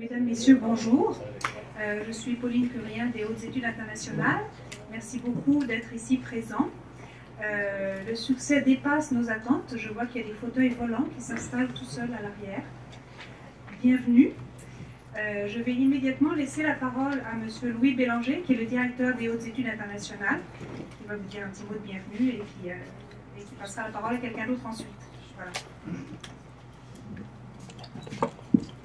Mesdames, Messieurs, bonjour. Je suis Pauline Curien des Hautes Études internationales. Merci beaucoup d'être ici présent. Le succès dépasse nos attentes. Je vois qu'il y a des fauteuils volants qui s'installent tout seuls à l'arrière. Bienvenue. Je vais immédiatement laisser la parole à Monsieur Louis Bélanger, qui est le directeur des Hautes Études internationales, qui va vous dire un petit mot de bienvenue et qui passera la parole à quelqu'un d'autre ensuite. Voilà.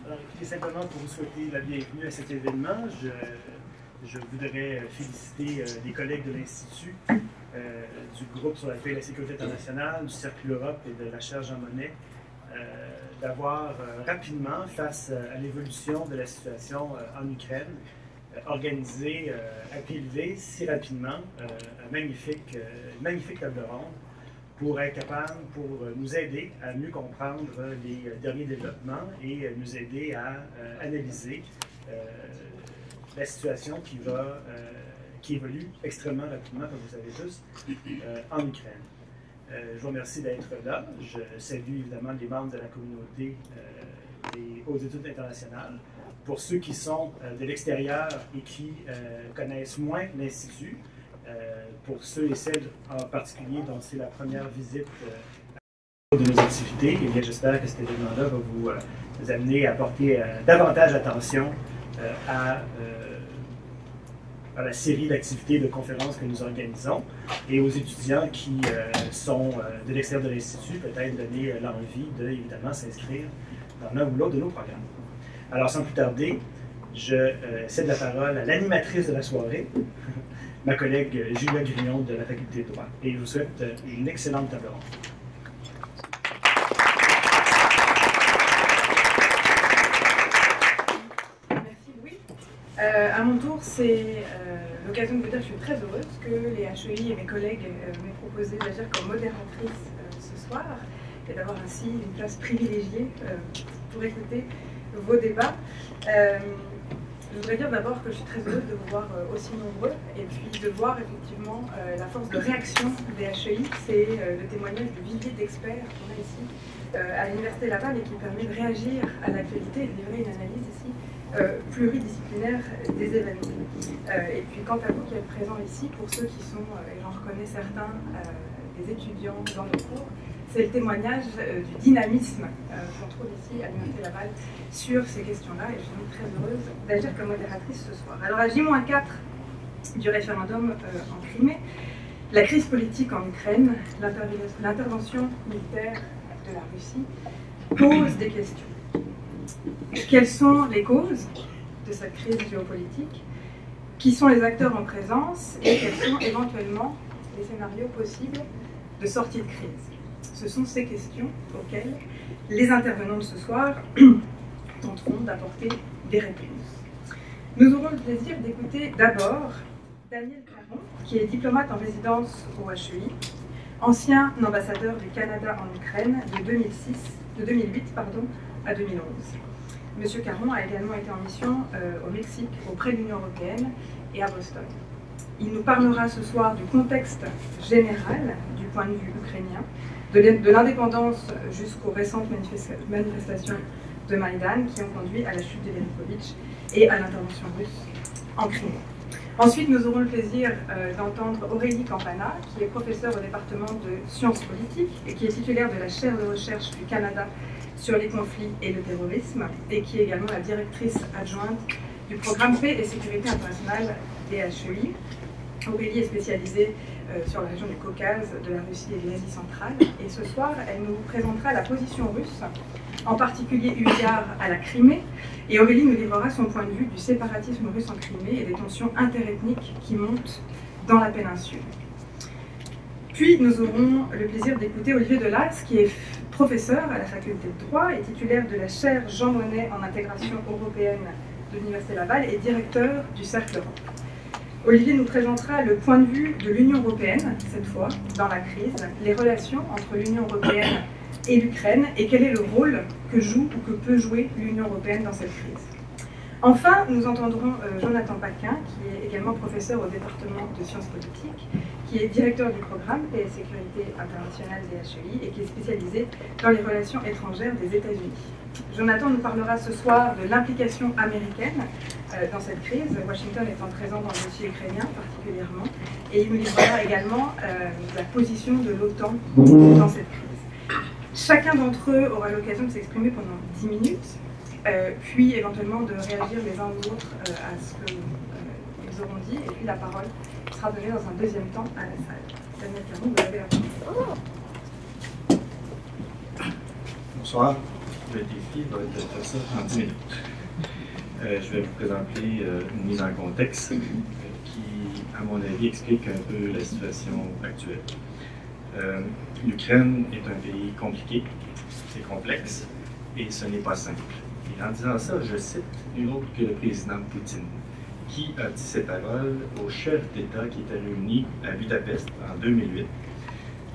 Alors, écoutez, simplement pour vous souhaiter la bienvenue à cet événement, je voudrais féliciter les collègues de l'Institut, du groupe sur la paix et la sécurité internationale, du Cercle Europe et de la chaire Jean Monnet, d'avoir rapidement, face à l'évolution de la situation en Ukraine, organisé à pied levé, si rapidement, une magnifique table ronde pour être capable, pour nous aider à mieux comprendre les derniers développements et nous aider à analyser la situation qui évolue extrêmement rapidement, comme vous savez tous, en Ukraine. Je vous remercie d'être là. Je salue évidemment les membres de la communauté des Hautes Études internationales. Pour ceux qui sont de l'extérieur et qui connaissent moins l'Institut, pour ceux et celles en particulier dont c'est la première visite de nos activités, eh bien, j'espère que cet événement-là va vous amener à porter davantage attention à la série d'activités de conférences que nous organisons et aux étudiants qui sont de l'extérieur de l'Institut, peut-être donner l'envie de, évidemment, s'inscrire dans l'un ou l'autre de nos programmes. Alors, sans plus tarder, je cède la parole à l'animatrice de la soirée, ma collègue Julia Grignon de la Faculté de droit. Et je vous souhaite une excellente table ronde. Merci Louis. À mon tour, c'est l'occasion de vous dire que je suis très heureuse que les HEI et mes collègues m'aient proposé d'agir comme modératrice ce soir et d'avoir ainsi une place privilégiée pour écouter vos débats. Je voudrais dire d'abord que je suis très heureuse de vous voir aussi nombreux et puis de voir effectivement la force de réaction des HEI. C'est le témoignage du vivier d'experts qu'on a ici à l'Université Laval et qui permet de réagir à l'actualité et de livrer une analyse ici pluridisciplinaire des événements. Et puis quant à vous qui êtes présents ici, pour ceux qui sont, et j'en reconnais certains, des étudiants dans nos cours, c'est le témoignage du dynamisme qu'on trouve ici à l'Université Laval sur ces questions-là, et je suis très heureuse d'agir comme modératrice ce soir. Alors à J-4 du référendum en Crimée, la crise politique en Ukraine, l'intervention militaire de la Russie pose des questions. Quelles sont les causes de cette crise géopolitique? Qui sont les acteurs en présence? Et quels sont éventuellement les scénarios possibles de sortie de crise? Ce sont ces questions auxquelles les intervenants de ce soir tenteront d'apporter des réponses. Nous aurons le plaisir d'écouter d'abord Daniel Caron, qui est diplomate en résidence au HEI, ancien ambassadeur du Canada en Ukraine de 2008 à 2011. Monsieur Caron a également été en mission au Mexique, auprès de l'Union européenne et à Boston. Il nous parlera ce soir du contexte général du point de vue ukrainien, de l'indépendance jusqu'aux récentes manifestations de Maïdan qui ont conduit à la chute de Yanukovych et à l'intervention russe en Crimée. Ensuite, nous aurons le plaisir d'entendre Aurélie Campana, qui est professeure au département de sciences politiques et qui est titulaire de la chaire de recherche du Canada sur les conflits et le terrorisme et qui est également la directrice adjointe du programme Paix et Sécurité internationale des HEI. Aurélie est spécialisée sur la région du Caucase, de la Russie et de l'Asie centrale. Et ce soir, elle nous présentera la position russe, en particulier eu égard à la Crimée. Et Aurélie nous livrera son point de vue du séparatisme russe en Crimée et des tensions interethniques qui montent dans la péninsule. Puis nous aurons le plaisir d'écouter Olivier Delas, qui est professeur à la faculté de droit et titulaire de la chaire Jean Monnet en intégration européenne de l'Université Laval et directeur du Cercle Europe. Olivier nous présentera le point de vue de l'Union européenne, cette fois, dans la crise, les relations entre l'Union européenne et l'Ukraine et quel est le rôle que joue ou que peut jouer l'Union européenne dans cette crise. Enfin, nous entendrons Jonathan Paquin, qui est également professeur au département de sciences politiques, qui est directeur du programme Paix et sécurité internationale des HEI et qui est spécialisé dans les relations étrangères des États-Unis. Jonathan nous parlera ce soir de l'implication américaine dans cette crise, Washington étant présent dans le dossier ukrainien particulièrement, et il nous livrera également la position de l'OTAN dans cette crise. Chacun d'entre eux aura l'occasion de s'exprimer pendant 10 minutes, puis éventuellement de réagir les uns aux autres à ce qu'ils auront dit, et puis la parole sera donnée dans un deuxième temps à la salle. Daniel Caron, vous avez la parole. Bonsoir. Le défi va être de faire ça en 10 minutes. Je vais vous présenter une mise en contexte qui, à mon avis, explique un peu la situation actuelle. L'Ukraine est un pays compliqué, c'est complexe, et ce n'est pas simple. Et en disant ça, je cite nul autre que le président Poutine, qui a dit ces paroles aux chefs d'État qui étaient réunis à Budapest en 2008,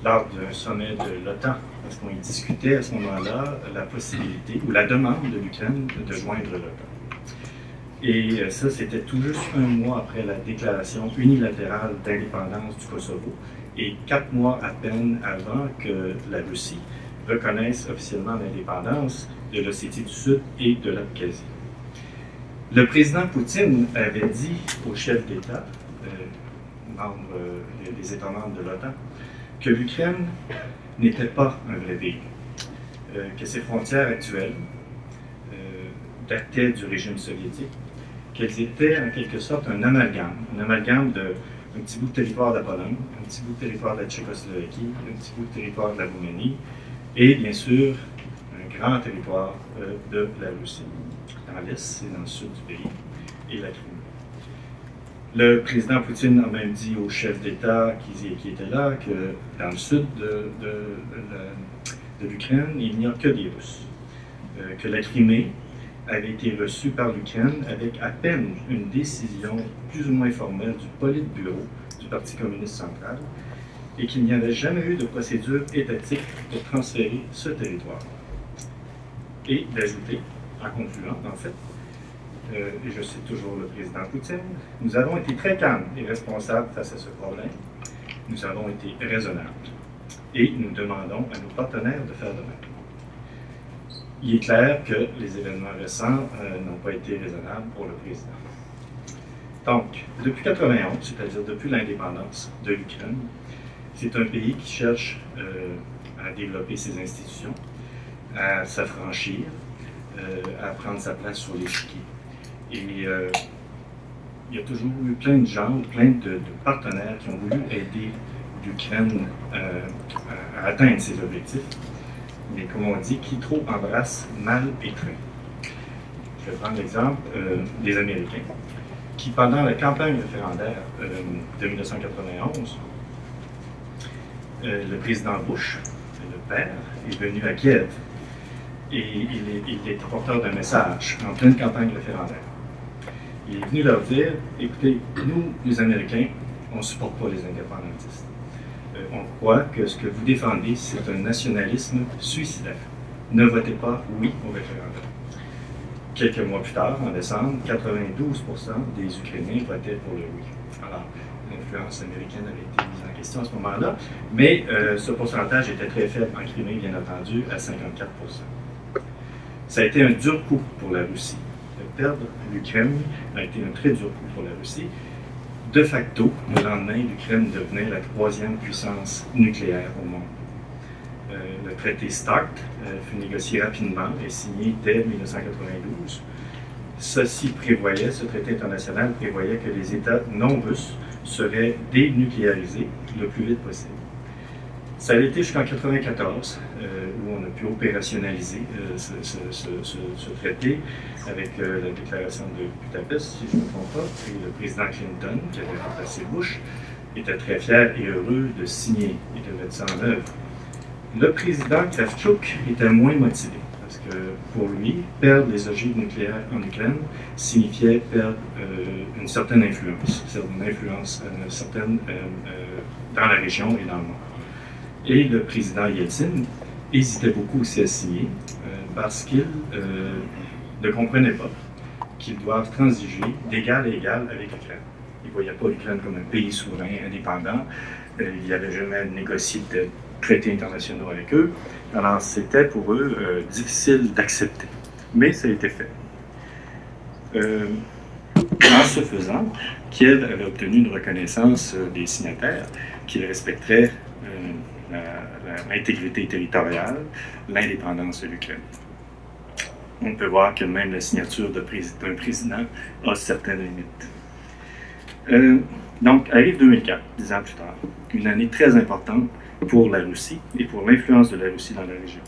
lors d'un sommet de l'OTAN, parce qu'on y discutait à ce moment-là la possibilité ou la demande de l'Ukraine de joindre l'OTAN. Et ça, c'était tout juste un mois après la déclaration unilatérale d'indépendance du Kosovo et 4 mois à peine avant que la Russie reconnaisse officiellement l'indépendance de l'Ossétie du Sud et de l'Abkhazie. Le président Poutine avait dit aux chefs d'État, des États membres de l'OTAN, que l'Ukraine n'était pas un vrai pays, que ses frontières actuelles dataient du régime soviétique, qu'elles étaient en quelque sorte un amalgame d'un petit bout de territoire de la Pologne, un petit bout de territoire de la Tchécoslovaquie, un petit bout de territoire de la Roumanie, et bien sûr un grand territoire de la Russie, dans l'est et dans le sud du pays, et la Crimée. Le président Poutine a même dit aux chefs d'État qui étaient là que dans le sud de l'Ukraine, il n'y a que des Russes. Que la Crimée avait été reçue par l'Ukraine avec à peine une décision plus ou moins formelle du Politburo du Parti communiste central et qu'il n'y avait jamais eu de procédure étatique pour transférer ce territoire. Et d'ajouter, en concluant en fait, et je cite toujours le président Poutine, nous avons été très calmes et responsables face à ce problème. Nous avons été raisonnables. Et nous demandons à nos partenaires de faire de même. Il est clair que les événements récents n'ont pas été raisonnables pour le président. Donc, depuis 1991, c'est-à-dire depuis l'indépendance de l'Ukraine, c'est un pays qui cherche à développer ses institutions, à s'affranchir, à prendre sa place sur l'échiquier. Et il y a toujours eu plein de gens, plein de partenaires qui ont voulu aider l'Ukraine à atteindre ses objectifs. Mais comme on dit, qui trop embrasse, mal étreint. Je vais prendre l'exemple des Américains, qui pendant la campagne référendaire de 1991, le président Bush, le père, est venu à Kiev et il est porteur d'un message en pleine campagne référendaire. Il est venu leur dire, écoutez, nous, les Américains, on ne supporte pas les indépendantistes. On croit que ce que vous défendez, c'est un nationalisme suicidaire. Ne votez pas oui au référendum. Quelques mois plus tard, en décembre, 92% des Ukrainiens votaient pour le oui. Alors, l'influence américaine avait été mise en question à ce moment-là, mais ce pourcentage était très faible en Crimée, bien entendu, à 54%. Ça a été un dur coup pour la Russie. Perdre l'Ukraine a été un très dur coup pour la Russie. De facto, le lendemain, l'Ukraine devenait la 3e puissance nucléaire au monde. Le traité START fut négocié rapidement et signé dès 1992. Ce traité international prévoyait que les États non russes seraient dénucléarisés le plus vite possible. Ça a été jusqu'en 1994 où on a pu opérationnaliser ce traité avec la déclaration de Budapest, si je ne me trompe pas, et le président Clinton, qui avait remplacé Bush, était très fier et heureux de signer et de mettre ça en œuvre. Le président Kravchuk était moins motivé, parce que pour lui, perdre les ogives nucléaires en Ukraine signifiait perdre une certaine influence, dans la région et dans le monde. Et le président Yeltsin hésitait beaucoup aussi à signer parce qu'il ne comprenait pas qu'ils doivent transiger d'égal à égal avec l'Ukraine. Ils ne voyaient pas l'Ukraine comme un pays souverain, indépendant. Ils n'avaient jamais négocié de traités internationaux avec eux. Alors, c'était pour eux difficile d'accepter. Mais ça a été fait. En ce faisant, Kiev avait obtenu une reconnaissance des signataires qu'ils respecteraient l'intégrité territoriale, l'indépendance de l'Ukraine. On peut voir que même la signature d'un président a certaines limites. Donc, arrive 2004, 10 ans plus tard, une année très importante pour la Russie et pour l'influence de la Russie dans la région.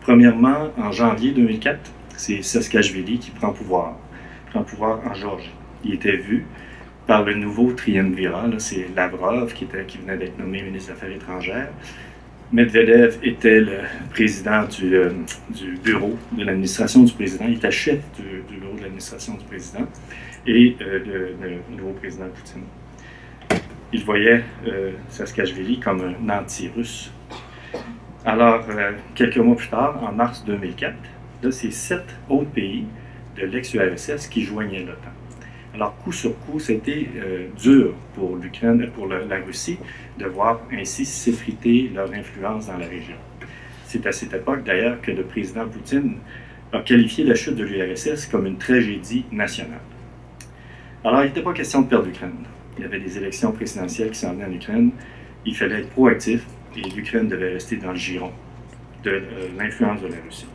Premièrement, en janvier 2004, c'est Saakashvili qui prend pouvoir en Géorgie. Il était vu par le nouveau triumvirat, c'est Lavrov qui venait d'être nommé ministre des Affaires étrangères. Medvedev était le président du bureau de l'administration du président, il était chef du bureau de l'administration du président, et le nouveau président Poutine. Il voyait Saakashvili comme un anti-russe. Alors, quelques mois plus tard, en mars 2004, là, c'est 7 autres pays de l'ex-URSS qui joignaient l'OTAN. Alors, coup sur coup, c'était dur pour l'Ukraine, pour la Russie, de voir ainsi s'effriter leur influence dans la région. C'est à cette époque, d'ailleurs, que le président Poutine a qualifié la chute de l'URSS comme une tragédie nationale. Alors, il n'était pas question de perdre l'Ukraine. Il y avait des élections présidentielles qui s'en venaient en Ukraine. Il fallait être proactif et l'Ukraine devait rester dans le giron de l'influence de la Russie.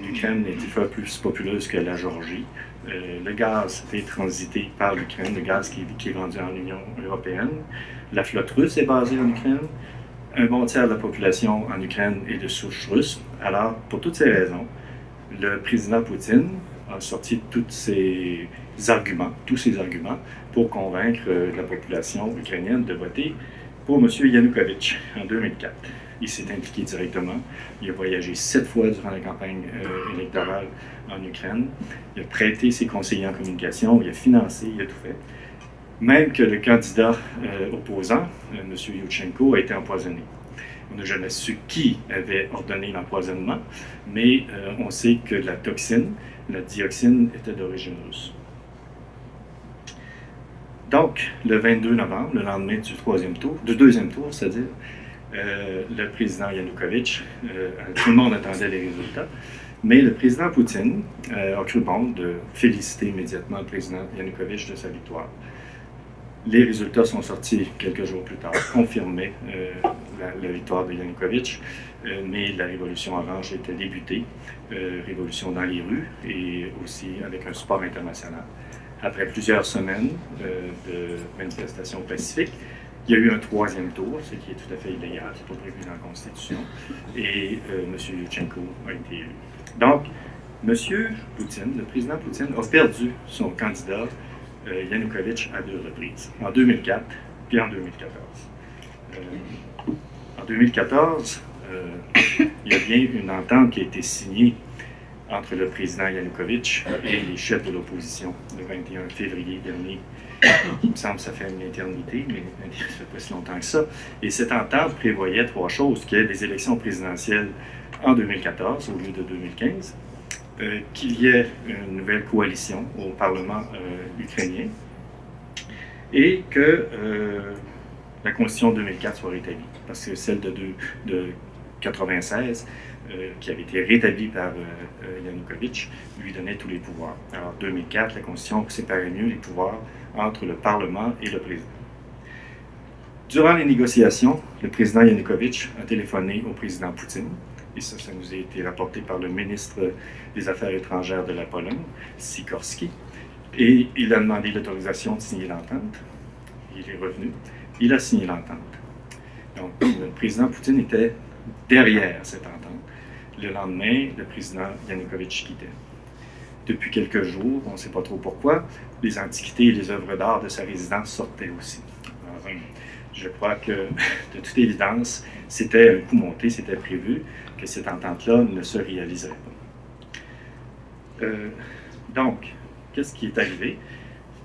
L'Ukraine est 10 fois plus populeuse que la Géorgie. Le gaz est transité par l'Ukraine, le gaz qui est vendu en Union européenne. La flotte russe est basée en Ukraine. Un bon tiers de la population en Ukraine est de souche russe. Alors, pour toutes ces raisons, le président Poutine a sorti tous ces arguments pour convaincre la population ukrainienne de voter pour M. Yanukovych en 2004. Il s'est impliqué directement. Il a voyagé 7 fois durant la campagne électorale en Ukraine. Il a prêté ses conseillers en communication, il a financé, il a tout fait. Même que le candidat opposant, M. Yushchenko, a été empoisonné. On n'a jamais su qui avait ordonné l'empoisonnement, mais on sait que la dioxine, était d'origine russe. Donc, le 22 novembre, le lendemain du deuxième tour, c'est-à-dire, le président Yanukovych, tout le monde attendait les résultats, mais le président Poutine a cru bon de féliciter immédiatement le président Yanukovych de sa victoire. Les résultats sont sortis quelques jours plus tard, confirmaient la victoire de Yanukovych, mais la révolution orange était débutée, révolution dans les rues et aussi avec un support international. Après plusieurs semaines de manifestations pacifiques, il y a eu un troisième tour, ce qui est tout à fait illégal, c'est pas prévu dans la Constitution, et M. Yushchenko a été élu. Donc, M. Poutine, le président Poutine, a perdu son candidat Yanukovych à 2 reprises, en 2004 puis en 2014. En 2014, il y a bien une entente qui a été signée entre le président Yanukovych et les chefs de l'opposition le 21 février dernier. Il me semble que ça fait une éternité, mais ça fait pas si longtemps que ça. Et cette entente prévoyait 3 choses, qu'il y ait des élections présidentielles en 2014 au lieu de 2015, qu'il y ait une nouvelle coalition au Parlement ukrainien et que la Constitution de 2004 soit rétablie, parce que celle de 1996, qui avait été rétablie par Yanukovych, lui donnait tous les pouvoirs. Alors, 2004, la Constitution séparait mieux les pouvoirs entre le Parlement et le président. Durant les négociations, le président Yanukovych a téléphoné au président Poutine, et ça nous a été rapporté par le ministre des Affaires étrangères de la Pologne, Sikorski, et il a demandé l'autorisation de signer l'entente. Il est revenu, il a signé l'entente. Donc, le président Poutine était derrière cette entente. Le lendemain, le président Yanukovych quittait. Depuis quelques jours, on ne sait pas trop pourquoi, les antiquités et les œuvres d'art de sa résidence sortaient aussi. Alors, je crois que, de toute évidence, c'était un coup monté, c'était prévu que cette entente-là ne se réaliserait pas. Donc, qu'est-ce qui est arrivé?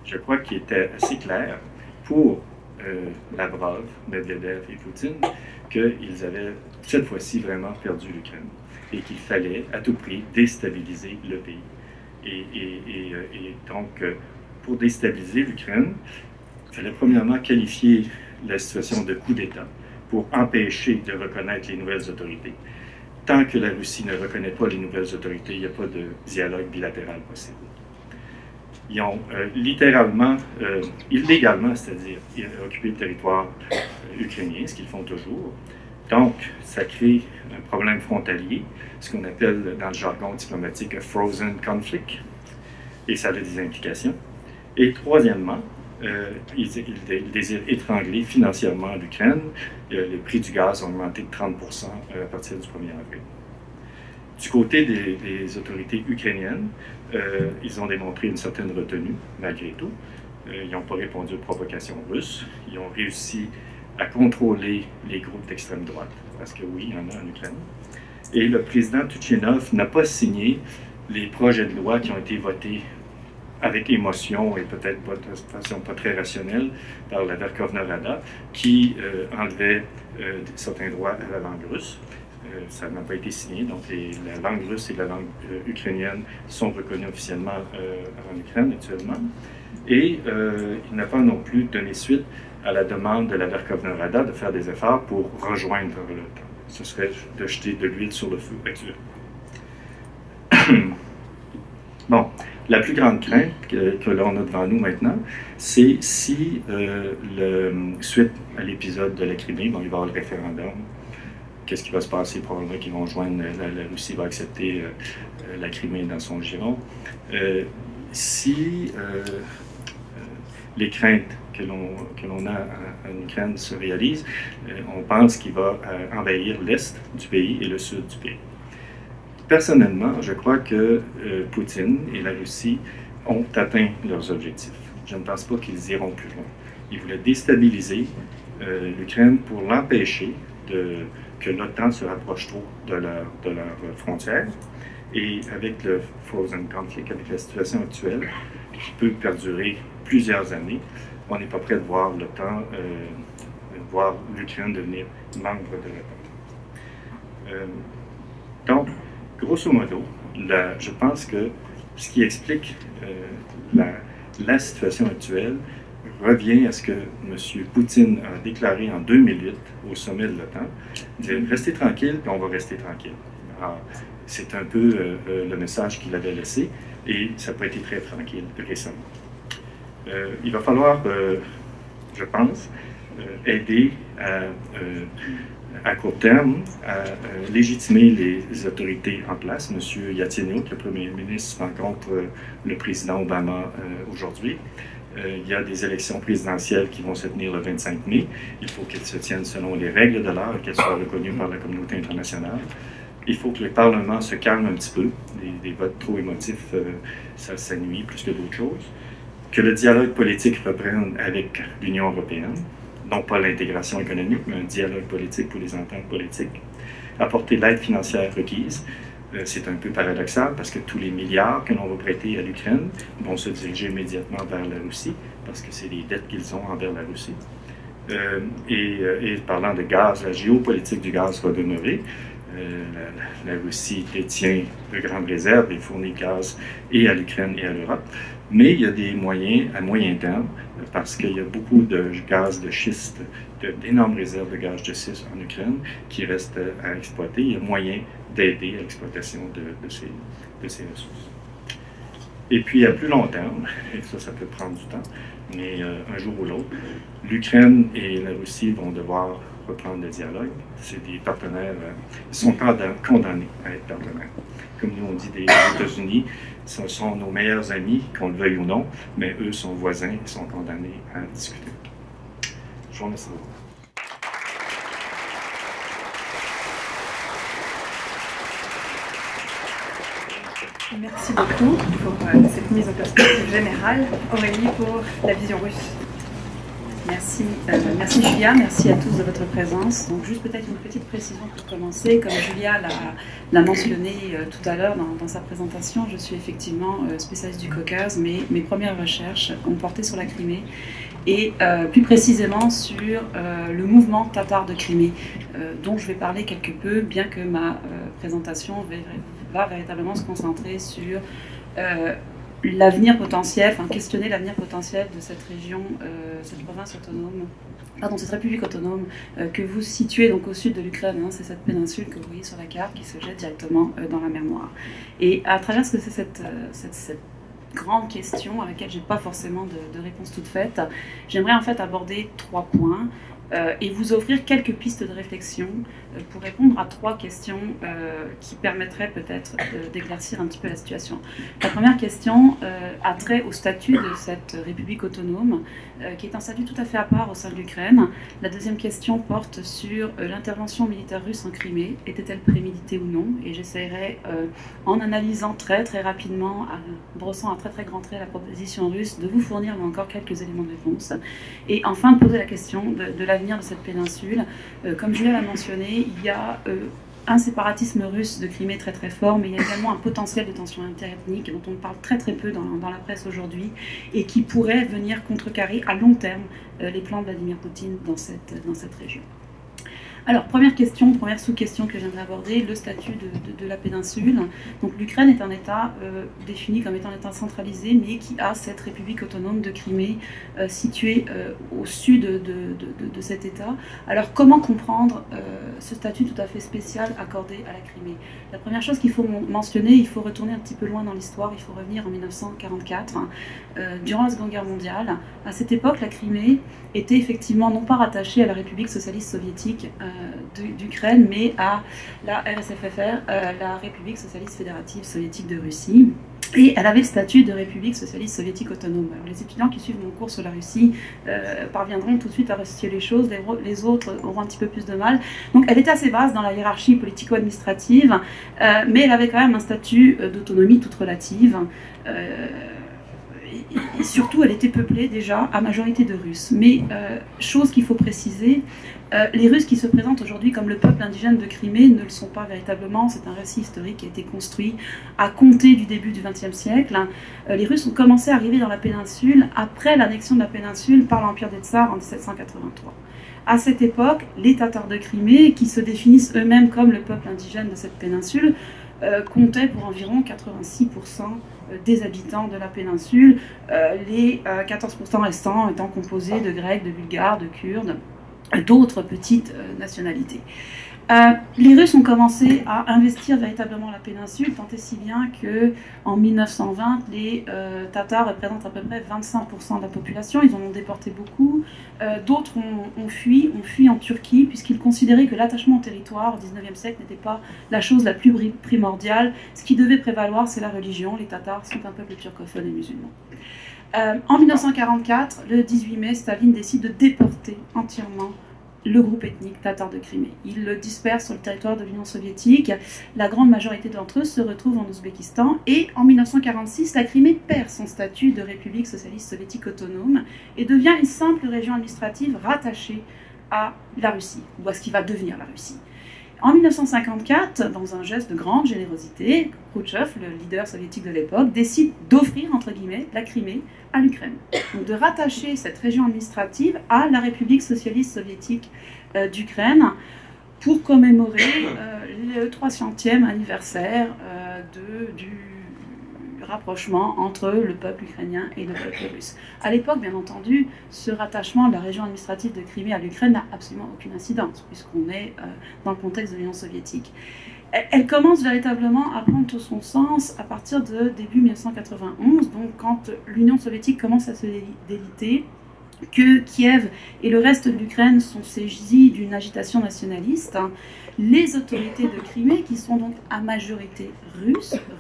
Je crois qu'il était assez clair pour Lavrov, Medvedev et Poutine qu'ils avaient cette fois-ci vraiment perdu l'Ukraine et qu'il fallait à tout prix déstabiliser le pays. Et donc, pour déstabiliser l'Ukraine, il fallait premièrement qualifier la situation de coup d'État pour empêcher de reconnaître les nouvelles autorités. Tant que la Russie ne reconnaît pas les nouvelles autorités, il n'y a pas de dialogue bilatéral possible. Ils ont littéralement, illégalement, c'est-à-dire occupé le territoire ukrainien, ce qu'ils font toujours. Donc, ça crée un problème frontalier, ce qu'on appelle dans le jargon diplomatique « a frozen conflict », et ça a des implications. Et troisièmement, ils désirent étrangler financièrement l'Ukraine. Le prix du gaz a augmenté de 30% à partir du 1er avril. Du côté des autorités ukrainiennes, ils ont démontré une certaine retenue, malgré tout. Ils n'ont pas répondu aux provocations russes. Ils ont réussi à contrôler les groupes d'extrême droite, parce que oui, il y en a en Ukraine. Et le président Tuchinov n'a pas signé les projets de loi qui ont été votés avec émotion et peut-être de façon pas très rationnelle par la Verkhovna Rada, qui enlevait certains droits à la langue russe. Ça n'a pas été signé, donc la langue russe et la langue ukrainienne sont reconnues officiellement en Ukraine actuellement. Et il n'a pas non plus donné suite à la demande de la Verkhovna Rada de faire des efforts pour rejoindre l'OTAN. Ce serait de jeter de l'huile sur le feu actuel. Bon, la plus grande crainte que l'on a devant nous maintenant, c'est si, suite à l'épisode de la Crimée, bon, il va y avoir le référendum, qu'est-ce qui va se passer? Probablement qu'ils vont joindre, la Russie va accepter la Crimée dans son giron. Si les craintes que l'on a en Ukraine se réalisent, on pense qu'il va envahir l'Est du pays et le Sud du pays. Personnellement, je crois que Poutine et la Russie ont atteint leurs objectifs. Je ne pense pas qu'ils iront plus loin. Ils voulaient déstabiliser l'Ukraine pour l'empêcher que l'OTAN se rapproche trop de leurs frontières. Et avec le frozen conflict, avec la situation actuelle, qui peut perdurer plusieurs années, on n'est pas prêt de voir l'OTAN, voir l'Ukraine devenir membre de l'OTAN. Donc, grosso modo, je pense que ce qui explique la situation actuelle revient à ce que M. Poutine a déclaré en 2008 au sommet de l'OTAN, dire « Restez tranquille, puis on va rester tranquille ». C'est un peu le message qu'il avait laissé, et ça n'a pas été très tranquille récemment. Il va falloir, je pense, aider à court terme à légitimer les autorités en place. M. Yatsenyuk, le Premier ministre, rencontre le président Obama aujourd'hui. Il y a des élections présidentielles qui vont se tenir le 25 mai. Il faut qu'elles se tiennent selon les règles de l'art et qu'elles soient reconnues par la communauté internationale. Il faut que le Parlement se calme un petit peu. Des votes trop émotifs, ça nuit plus que d'autres choses. Que le dialogue politique reprenne avec l'Union européenne. Non pas l'intégration économique, mais un dialogue politique pour les ententes politiques. Apporter l'aide financière requise. C'est un peu paradoxal parce que tous les milliards que l'on va prêter à l'Ukraine vont se diriger immédiatement vers la Russie parce que c'est les dettes qu'ils ont envers la Russie. Et parlant de gaz, la géopolitique du gaz va demeurer. La Russie détient de grandes réserves et fournit gaz et à l'Ukraine et à l'Europe. Mais il y a des moyens à moyen terme, parce qu'il y a beaucoup de gaz de schiste, d'énormes réserves de gaz de schiste en Ukraine qui restent à exploiter. Il y a moyen d'aider à l'exploitation de ces ressources. Et puis à plus long terme, et ça peut prendre du temps, mais un jour ou l'autre, l'Ukraine et la Russie vont devoir reprendre le dialogue. C'est des partenaires, ils sont condamnés à être partenaires. Comme nous on dit des États-Unis, ce sont nos meilleurs amis, qu'on le veuille ou non, mais eux sont voisins et sont condamnés à discuter. Je vous remercie beaucoup. Merci beaucoup pour cette mise en perspective générale. Aurélie, pour la vision russe. Merci, merci Julia, merci à tous de votre présence. Donc juste peut-être une petite précision pour commencer. Comme Julia l'a mentionné tout à l'heure dans sa présentation, je suis effectivement spécialiste du Caucase, mais mes premières recherches ont porté sur la Crimée et plus précisément sur le mouvement tatar de Crimée, dont je vais parler quelque peu, bien que ma présentation va véritablement se concentrer sur l'avenir potentiel, enfin questionner l'avenir potentiel de cette région, cette province autonome, pardon, cette république autonome que vous situez donc au sud de l'Ukraine, hein, c'est cette péninsule que vous voyez sur la carte qui se jette directement dans la mer Noire. Et à travers cette grande question à laquelle je n'ai pas forcément de réponse toute faite, j'aimerais en fait aborder 3 points et vous offrir quelques pistes de réflexion pour répondre à 3 questions qui permettraient peut-être d'éclaircir un petit peu la situation. La première question a trait au statut de cette république autonome, qui est un statut tout à fait à part au sein de l'Ukraine. La deuxième question porte sur l'intervention militaire russe en Crimée. Était-elle préméditée ou non? Et j'essaierai, en analysant très rapidement, en brossant à très grand trait la proposition russe, de vous fournir encore quelques éléments de réponse. Et enfin, de poser la question de l'avenir de cette péninsule. Comme Julia l'a mentionné, il y a un séparatisme russe de Crimée très fort, mais il y a également un potentiel de tension interethnique dont on parle très peu dans la presse aujourd'hui et qui pourrait venir contrecarrer à long terme les plans de Vladimir Poutine dans cette région. Alors, première question, première sous-question que j'aimerais aborder, le statut de la péninsule. Donc l'Ukraine est un État défini comme étant un État centralisé, mais qui a cette république autonome de Crimée située au sud de cet État. Alors comment comprendre ce statut tout à fait spécial accordé à la Crimée? La première chose qu'il faut mentionner, il faut retourner un petit peu loin dans l'histoire, il faut revenir en 1944, durant la Seconde Guerre mondiale. À cette époque, la Crimée était effectivement non pas rattachée à la République socialiste soviétique d'Ukraine, mais à la RSFFR, la République socialiste fédérative soviétique de Russie. Et elle avait le statut de République socialiste soviétique autonome. Alors, les étudiants qui suivent mon cours sur la Russie parviendront tout de suite à restituer les choses, les autres auront un petit peu plus de mal. Donc elle était assez basse dans la hiérarchie politico-administrative, mais elle avait quand même un statut d'autonomie toute relative. Et surtout, elle était peuplée déjà à majorité de Russes. Mais, chose qu'il faut préciser, les Russes qui se présentent aujourd'hui comme le peuple indigène de Crimée ne le sont pas véritablement. C'est un récit historique qui a été construit à compter du début du XXe siècle. Les Russes ont commencé à arriver dans la péninsule après l'annexion de la péninsule par l'Empire des Tsars en 1783. À cette époque, les Tatars de Crimée, qui se définissent eux-mêmes comme le peuple indigène de cette péninsule, comptaient pour environ 86% des habitants de la péninsule, les 14% restants étant composés de Grecs, de Bulgares, de Kurdes, d'autres petites nationalités. Les Russes ont commencé à investir véritablement la péninsule, tant et si bien qu'en 1920, les Tatars représentent à peu près 25% de la population. Ils en ont déporté beaucoup. D'autres ont fui en Turquie, puisqu'ils considéraient que l'attachement au territoire au XIXe siècle n'était pas la chose la plus primordiale. Ce qui devait prévaloir, c'est la religion. Les Tatars sont un peuple turcophone et musulman. En 1944, le 18 mai, Staline décide de déporter entièrement le groupe ethnique tatar de Crimée. Il le disperse sur le territoire de l'Union soviétique. La grande majorité d'entre eux se retrouvent en Ouzbékistan. Et en 1946, la Crimée perd son statut de République socialiste soviétique autonome et devient une simple région administrative rattachée à la Russie, ou à ce qui va devenir la Russie. En 1954, dans un geste de grande générosité, Khrouchtchev, le leader soviétique de l'époque, décide d'offrir, entre guillemets, la Crimée à l'Ukraine. Donc de rattacher cette région administrative à la République socialiste soviétique d'Ukraine pour commémorer le 300e anniversaire du rapprochement entre le peuple ukrainien et le peuple russe. À l'époque, bien entendu, ce rattachement de la région administrative de Crimée à l'Ukraine n'a absolument aucune incidence, puisqu'on est dans le contexte de l'Union soviétique. Elle commence véritablement à prendre tout son sens à partir de début 1991, donc quand l'Union soviétique commence à se déliter, que Kiev et le reste de l'Ukraine sont saisis d'une agitation nationaliste. Les autorités de Crimée, qui sont donc à majorité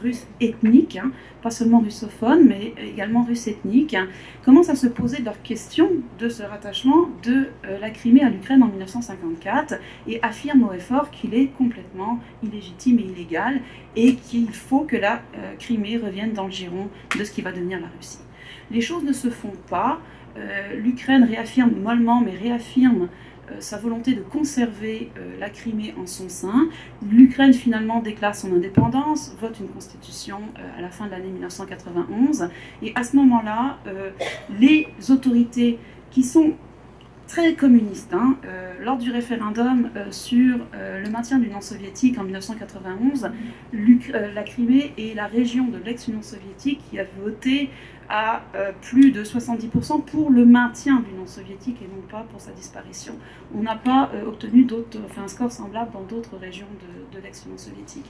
russes ethniques, pas seulement russophones, mais également russes ethniques, commencent à se poser leur question de ce rattachement de la Crimée à l'Ukraine en 1954 et affirment haut et fort qu'il est complètement illégitime et illégal et qu'il faut que la Crimée revienne dans le giron de ce qui va devenir la Russie. Les choses ne se font pas. L'Ukraine réaffirme mollement, mais réaffirme sa volonté de conserver la Crimée en son sein. L'Ukraine finalement déclare son indépendance, vote une constitution à la fin de l'année 1991. Et à ce moment-là, les autorités qui sont très communiste. Hein. Lors du référendum sur le maintien de l'Union soviétique en 1991, la Crimée est la région de l'ex-Union soviétique qui a voté à plus de 70% pour le maintien de l'Union soviétique et non pas pour sa disparition. On n'a pas obtenu un score semblable dans d'autres régions de l'ex-Union soviétique.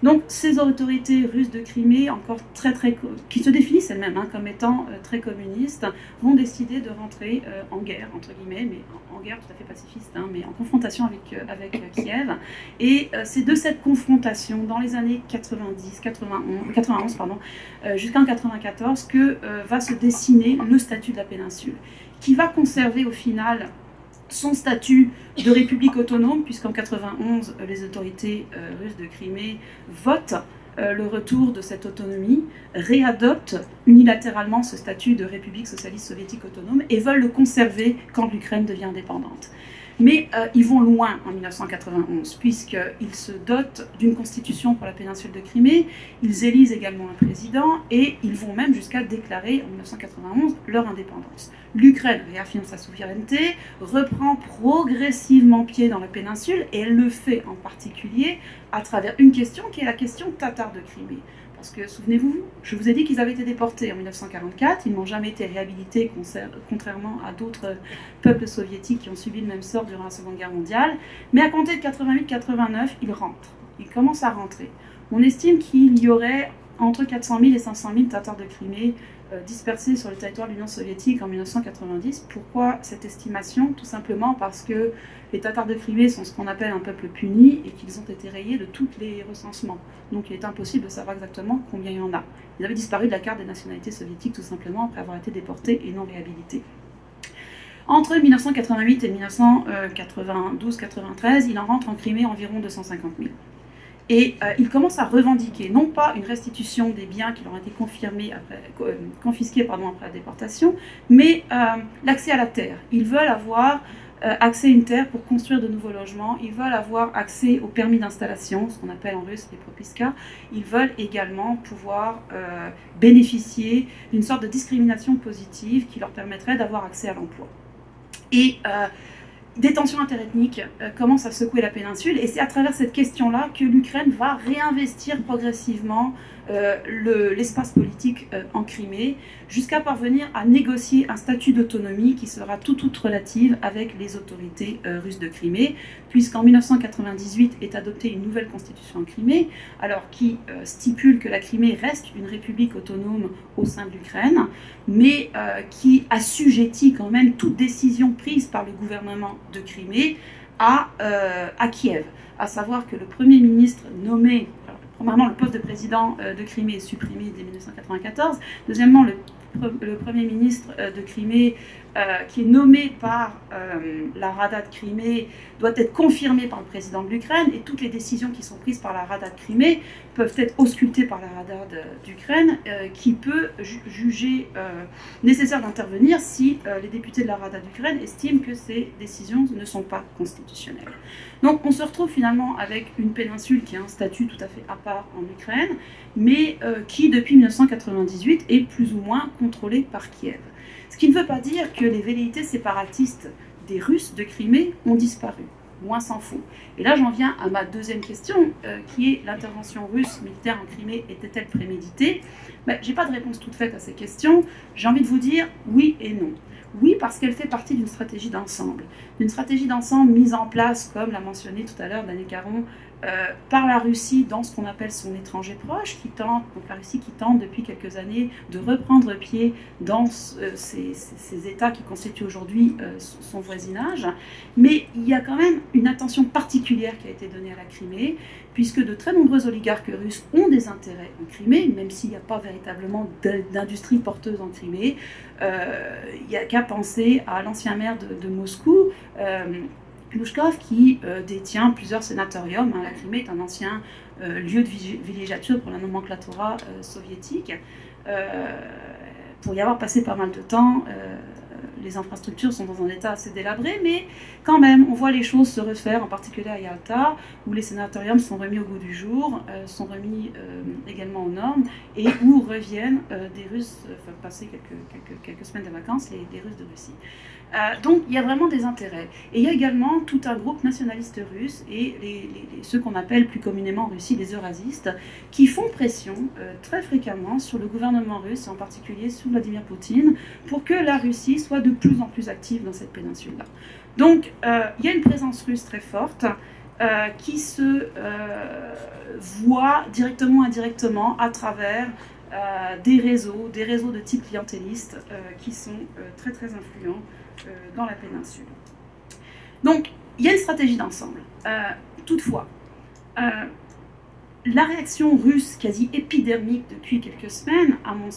Donc ces autorités russes de Crimée, encore qui se définissent elles-mêmes comme étant très communistes, vont décider de rentrer en guerre, entre guillemets, mais en guerre tout à fait pacifiste, mais en confrontation avec Kiev. Et c'est de cette confrontation, dans les années 91 jusqu'en 1994, que va se dessiner le statut de la péninsule, qui va conserver au final son statut de république autonome, puisqu'en 1991, les autorités russes de Crimée votent le retour de cette autonomie, réadoptent unilatéralement ce statut de république socialiste soviétique autonome et veulent le conserver quand l'Ukraine devient indépendante. Mais ils vont loin en 1991, puisqu'ils se dotent d'une constitution pour la péninsule de Crimée, ils élisent également un président, et ils vont même jusqu'à déclarer en 1991 leur indépendance. L'Ukraine réaffirme sa souveraineté, reprend progressivement pied dans la péninsule, et elle le fait en particulier à travers une question qui est la question tatare de Crimée. Parce que, souvenez-vous, je vous ai dit qu'ils avaient été déportés en 1944, ils n'ont jamais été réhabilités, contrairement à d'autres peuples soviétiques qui ont subi le même sort durant la Seconde Guerre mondiale. Mais à compter de 88-89, ils rentrent. Ils commencent à rentrer. On estime qu'il y aurait entre 400 000 et 500 000 Tatars de Crimée dispersés sur le territoire de l'Union soviétique en 1990. Pourquoi cette estimation? Tout simplement parce que les Tatars de Crimée sont ce qu'on appelle un peuple puni et qu'ils ont été rayés de tous les recensements. Donc il est impossible de savoir exactement combien il y en a. Ils avaient disparu de la carte des nationalités soviétiques tout simplement après avoir été déportés et non réhabilités. Entre 1988 et 1992-93, il en rentre en Crimée environ 250 000. Et ils commencent à revendiquer, non pas une restitution des biens qui leur ont été confisqués après la déportation, mais l'accès à la terre. Ils veulent avoir accès à une terre pour construire de nouveaux logements, ils veulent avoir accès au permis d'installation, ce qu'on appelle en russe les propiska. Ils veulent également pouvoir bénéficier d'une sorte de discrimination positive qui leur permettrait d'avoir accès à l'emploi. Et des tensions interethniques commencent à secouer la péninsule, et c'est à travers cette question-là que l'Ukraine va réinvestir progressivement l'espace politique en Crimée, jusqu'à parvenir à négocier un statut d'autonomie qui sera tout relative avec les autorités russes de Crimée, puisqu'en 1998 est adoptée une nouvelle constitution en Crimée, alors qui stipule que la Crimée reste une république autonome au sein de l'Ukraine, mais qui assujettit quand même toute décision prise par le gouvernement de Crimée à Kiev, à savoir que le Premier ministre nommé, premièrement, le poste de président de Crimée est supprimé dès 1994. Deuxièmement, le Premier ministre de Crimée, qui est nommé par la Rada de Crimée, doit être confirmé par le président de l'Ukraine, et toutes les décisions qui sont prises par la Rada de Crimée peuvent être auscultées par la Rada d'Ukraine, qui peut juger nécessaire d'intervenir si les députés de la Rada d'Ukraine estiment que ces décisions ne sont pas constitutionnelles. Donc on se retrouve finalement avec une péninsule qui a un statut tout à fait à part en Ukraine, mais qui depuis 1998 est plus ou moins contrôlée par Kiev. Ce qui ne veut pas dire que les velléités séparatistes des Russes de Crimée ont disparu, loin s'en faut. Et là j'en viens à ma deuxième question, qui est: l'intervention russe militaire en Crimée était-elle préméditée? Je n'ai pas de réponse toute faite à ces questions. J'ai envie de vous dire oui et non. Oui, parce qu'elle fait partie d'une stratégie d'ensemble mise en place, comme l'a mentionné tout à l'heure Daniel Caron, par la Russie dans ce qu'on appelle son étranger proche, donc la Russie qui tente depuis quelques années de reprendre pied dans ces États qui constituent aujourd'hui son voisinage. Mais il y a quand même une attention particulière qui a été donnée à la Crimée, puisque de très nombreux oligarques russes ont des intérêts en Crimée, même s'il n'y a pas véritablement d'industrie porteuse en Crimée. Il n'y a qu'à penser à l'ancien maire de Moscou, Glushkov, qui détient plusieurs sénatoriums. La Crimée est un ancien lieu de villégiature pour la nomenclatura soviétique. Pour y avoir passé pas mal de temps, les infrastructures sont dans un état assez délabré, mais quand même, on voit les choses se refaire, en particulier à Yalta, où les sénatoriums sont remis au goût du jour, sont remis également aux normes, et où reviennent des Russes, passer quelques semaines de vacances, les Russes de Russie. Donc il y a vraiment des intérêts. Et il y a également tout un groupe nationaliste russe et ceux qu'on appelle plus communément en Russie les eurasistes qui font pression très fréquemment sur le gouvernement russe, en particulier sur Vladimir Poutine, pour que la Russie soit de plus en plus active dans cette péninsule-là. Donc il y a une présence russe très forte qui se voit directement ou indirectement à travers des réseaux de type clientéliste qui sont très très influents dans la péninsule. Donc, il y a une stratégie d'ensemble. Toutefois, la réaction russe quasi épidermique depuis quelques semaines, à mon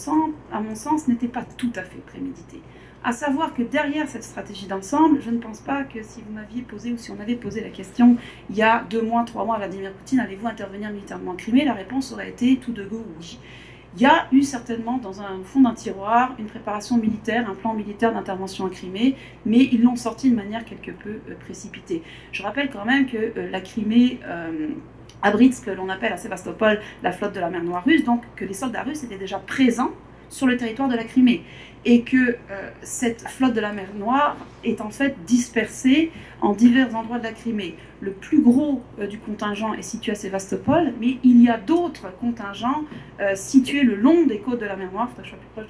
sens, n'était pas tout à fait préméditée. À savoir que derrière cette stratégie d'ensemble, je ne pense pas que si vous m'aviez posé ou si on avait posé la question il y a 2 mois, 3 mois à Vladimir Poutine, allez-vous intervenir militairement en Crimée, la réponse aurait été tout de go oui. Il y a eu certainement dans un fond d'un tiroir une préparation militaire, un plan militaire d'intervention en Crimée, mais ils l'ont sorti de manière quelque peu précipitée. Je rappelle quand même que la Crimée abrite ce que l'on appelle à Sébastopol la flotte de la mer Noire russe, donc que les soldats russes étaient déjà présents sur le territoire de la Crimée, et que cette flotte de la mer Noire est en fait dispersée en divers endroits de la Crimée. Le plus gros du contingent est situé à Sébastopol, mais il y a d'autres contingents situés le long des côtes de la mer Noire, il faut que je sois plus proche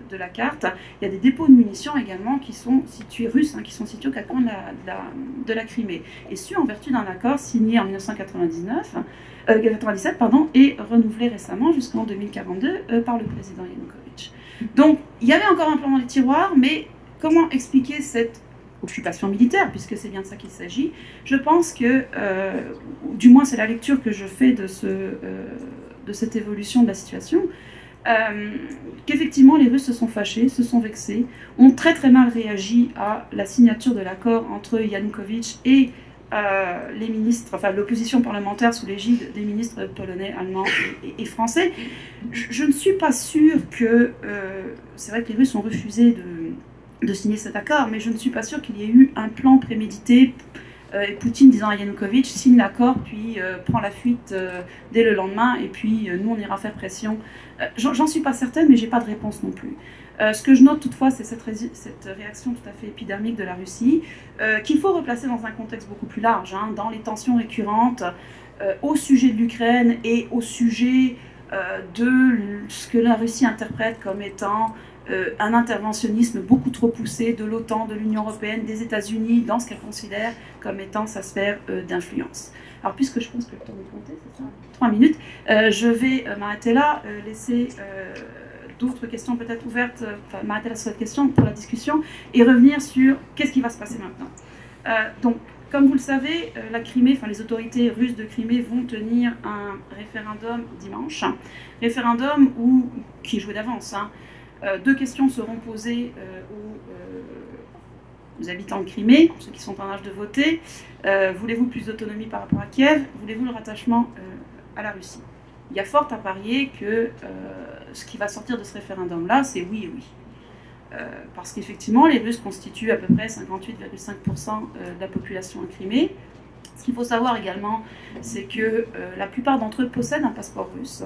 de la carte. Il y a des dépôts de munitions également qui sont situés russes, qui sont situés aux 4 coins de la Crimée, et ce en vertu d'un accord signé en 1997 et renouvelé récemment jusqu'en 2042 par le président Yanukovych. Donc il y avait encore un plan dans les tiroirs, mais comment expliquer cette occupation militaire, puisque c'est bien de ça qu'il s'agit? Je pense que, du moins c'est la lecture que je fais de cette évolution de la situation, qu'effectivement les Russes se sont fâchés, se sont vexés, ont très très mal réagi à la signature de l'accord entre Yanukovych et les ministres, enfin l'opposition parlementaire sous l'égide des ministres polonais, allemands et français. Je ne suis pas sûre que... c'est vrai que les Russes ont refusé de signer cet accord, mais je ne suis pas sûre qu'il y ait eu un plan prémédité, et Poutine disant à Yanukovych, signe l'accord, puis prend la fuite dès le lendemain, et puis nous on ira faire pression. J'en suis pas certaine, mais j'ai pas de réponse non plus. Ce que je note toutefois, c'est cette réaction tout à fait épidermique de la Russie, qu'il faut replacer dans un contexte beaucoup plus large, dans les tensions récurrentes au sujet de l'Ukraine et au sujet de ce que la Russie interprète comme étant un interventionnisme beaucoup trop poussé de l'OTAN, de l'Union européenne, des États-Unis, dans ce qu'elle considère comme étant sa sphère d'influence. Alors, puisque je pense que le temps est compté, c'est ça, 3 minutes, je vais m'arrêter là, laisser d'autres questions peut-être ouvertes, m'arrêter là sur cette question pour la discussion, et revenir sur qu'est-ce qui va se passer maintenant. Donc, comme vous le savez, la Crimée, les autorités russes de Crimée vont tenir un référendum dimanche, référendum qui est joué d'avance. 2 questions seront posées aux habitants de Crimée, ceux qui sont en âge de voter. Voulez-vous plus d'autonomie par rapport à Kiev? Voulez-vous le rattachement à la Russie? Il y a fort à parier que ce qui va sortir de ce référendum-là, c'est oui et oui. Parce qu'effectivement, les Russes constituent à peu près 58,5% de la population en Crimée. Ce qu'il faut savoir également, c'est que la plupart d'entre eux possèdent un passeport russe.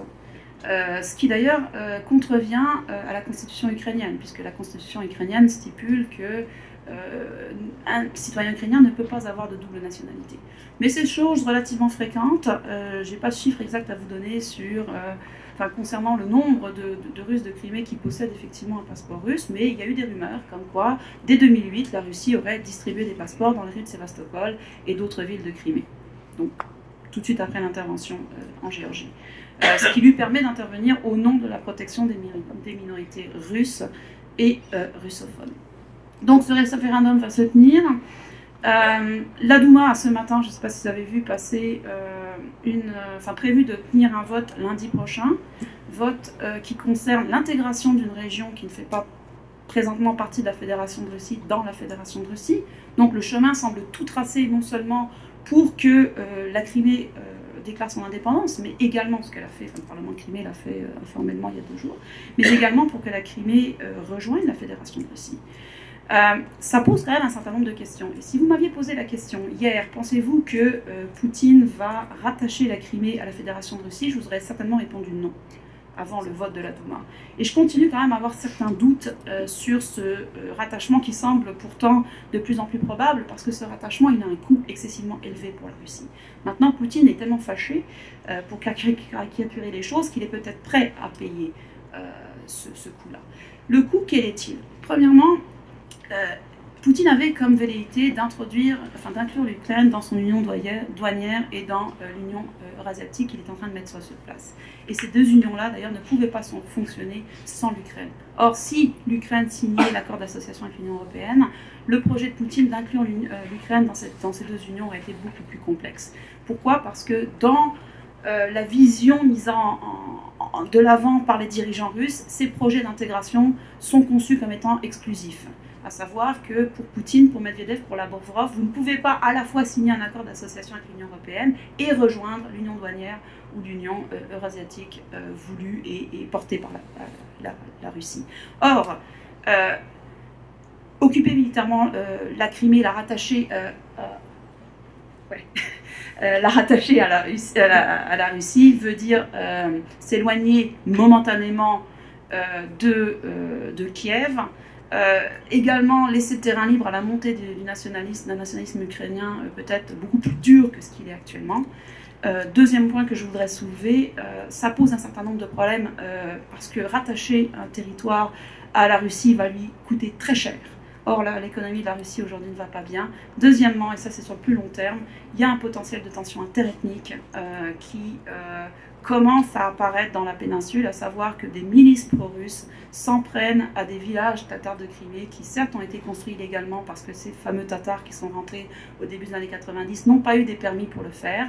Ce qui d'ailleurs contrevient à la constitution ukrainienne, puisque la constitution ukrainienne stipule que un citoyen ukrainien ne peut pas avoir de double nationalité. Mais c'est chose relativement fréquente. Je n'ai pas de chiffre exact à vous donner concernant le nombre de Russes de Crimée qui possèdent effectivement un passeport russe, mais il y a eu des rumeurs comme quoi, dès 2008, la Russie aurait distribué des passeports dans les rues de Sébastopol et d'autres villes de Crimée. Donc, tout de suite après l'intervention en Géorgie. Ce qui lui permet d'intervenir au nom de la protection des minorités russes et russophones. Donc ce référendum va se tenir. La Douma, ce matin, je ne sais pas si vous avez vu passer, prévu de tenir un vote lundi prochain, vote qui concerne l'intégration d'une région qui ne fait pas présentement partie de la Fédération de Russie dans la Fédération de Russie. Donc le chemin semble tout tracé, non seulement pour que la Crimée déclare son indépendance, mais également, ce qu'elle a fait, le Parlement de Crimée l'a fait informellement il y a 2 jours, mais également pour que la Crimée rejoigne la Fédération de Russie. Ça pose quand même un certain nombre de questions. Et si vous m'aviez posé la question hier, pensez-vous que Poutine va rattacher la Crimée à la Fédération de Russie? Je vous aurais certainement répondu non. avant le vote de la Douma. Et je continue quand même à avoir certains doutes sur ce rattachement qui semble pourtant de plus en plus probable, parce que ce rattachement, il a un coût excessivement élevé pour la Russie. Maintenant, Poutine est tellement fâché pour caricaturer les choses qu'il est peut-être prêt à payer ce coût-là. Le coût, quel est-il? Premièrement, Poutine avait comme velléité d'inclure l'Ukraine dans son union douanière et dans l'union eurasiatique qu'il est en train de mettre sur place. Et ces deux unions-là, d'ailleurs, ne pouvaient pas fonctionner sans l'Ukraine. Or, si l'Ukraine signait l'accord d'association avec l'Union européenne, le projet de Poutine d'inclure l'Ukraine dans ces deux unions aurait été beaucoup plus complexe. Pourquoi? Parce que dans la vision mise de l'avant par les dirigeants russes, ces projets d'intégration sont conçus comme étant exclusifs. À savoir que pour Poutine, pour Medvedev, pour Lavrov, vous ne pouvez pas à la fois signer un accord d'association avec l'Union européenne et rejoindre l'Union douanière ou l'Union eurasiatique voulue et portée par la Russie. Or, occuper militairement la Crimée, la rattacher à la Russie veut dire s'éloigner momentanément de Kiev. Également laisser le terrain libre à la montée du nationalisme ukrainien peut-être beaucoup plus dur que ce qu'il est actuellement. Deuxième point que je voudrais soulever, ça pose un certain nombre de problèmes parce que rattacher un territoire à la Russie va lui coûter très cher. Or, l'économie de la Russie aujourd'hui ne va pas bien. Deuxièmement, et ça c'est sur le plus long terme, il y a un potentiel de tension interethnique qui commence à apparaître dans la péninsule, à savoir que des milices pro-russes s'en prennent à des villages tatars de Crimée qui certes ont été construits illégalement parce que ces fameux tatars qui sont rentrés au début des années 90 n'ont pas eu des permis pour le faire.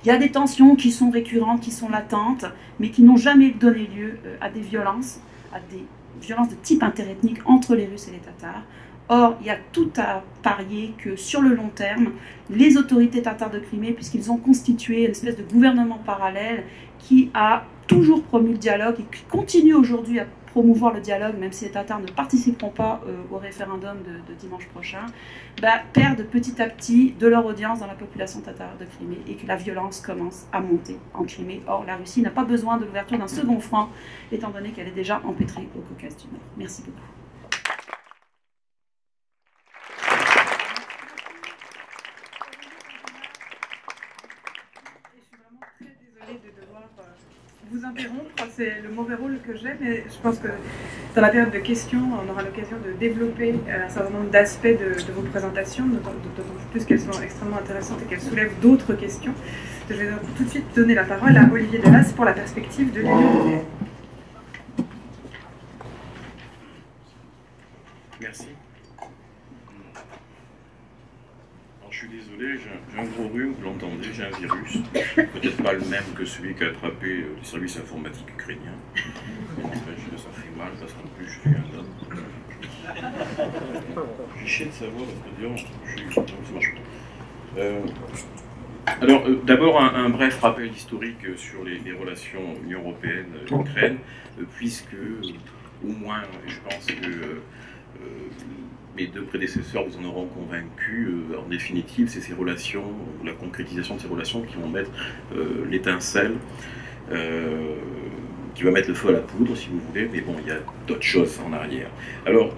Il y a des tensions qui sont récurrentes, qui sont latentes, mais qui n'ont jamais donné lieu à des violences de type interethnique entre les Russes et les Tatars. Or, il y a tout à parier que sur le long terme, les autorités tatares de Crimée, puisqu'ils ont constitué une espèce de gouvernement parallèle qui a toujours promu le dialogue et qui continue aujourd'hui à promouvoir le dialogue, même si les Tatars ne participeront pas au référendum de dimanche prochain, perdent petit à petit de leur audience dans la population tatare de Crimée et que la violence commence à monter en Crimée. Or, la Russie n'a pas besoin de l'ouverture d'un second front, étant donné qu'elle est déjà empêtrée au Caucase du Nord. Merci beaucoup. Vous interrompre, c'est le mauvais rôle que j'ai, mais je pense que dans la période de questions, on aura l'occasion de développer un certain nombre d'aspects de vos présentations, d'autant plus qu'elles sont extrêmement intéressantes et qu'elles soulèvent d'autres questions. Je vais donc tout de suite donner la parole à Olivier Delas pour la perspective de l'Union européenne. Merci. Je suis désolé, j'ai un gros rhume, vous l'entendez, j'ai un virus, peut-être pas le même que celui qu'a attrapé les services informatiques ukrainiens. Ça fait mal parce qu'en plus je suis un homme. J'ai chier de savoir, ça marche pas. Alors, d'abord un bref rappel historique sur les relations Union européenne-Ukraine, puisque au moins, je pense que mes deux prédécesseurs vous en auront convaincu, en définitive, c'est ces relations, la concrétisation de ces relations qui vont mettre l'étincelle, qui va mettre le feu à la poudre, si vous voulez, mais bon, il y a d'autres choses en arrière. Alors,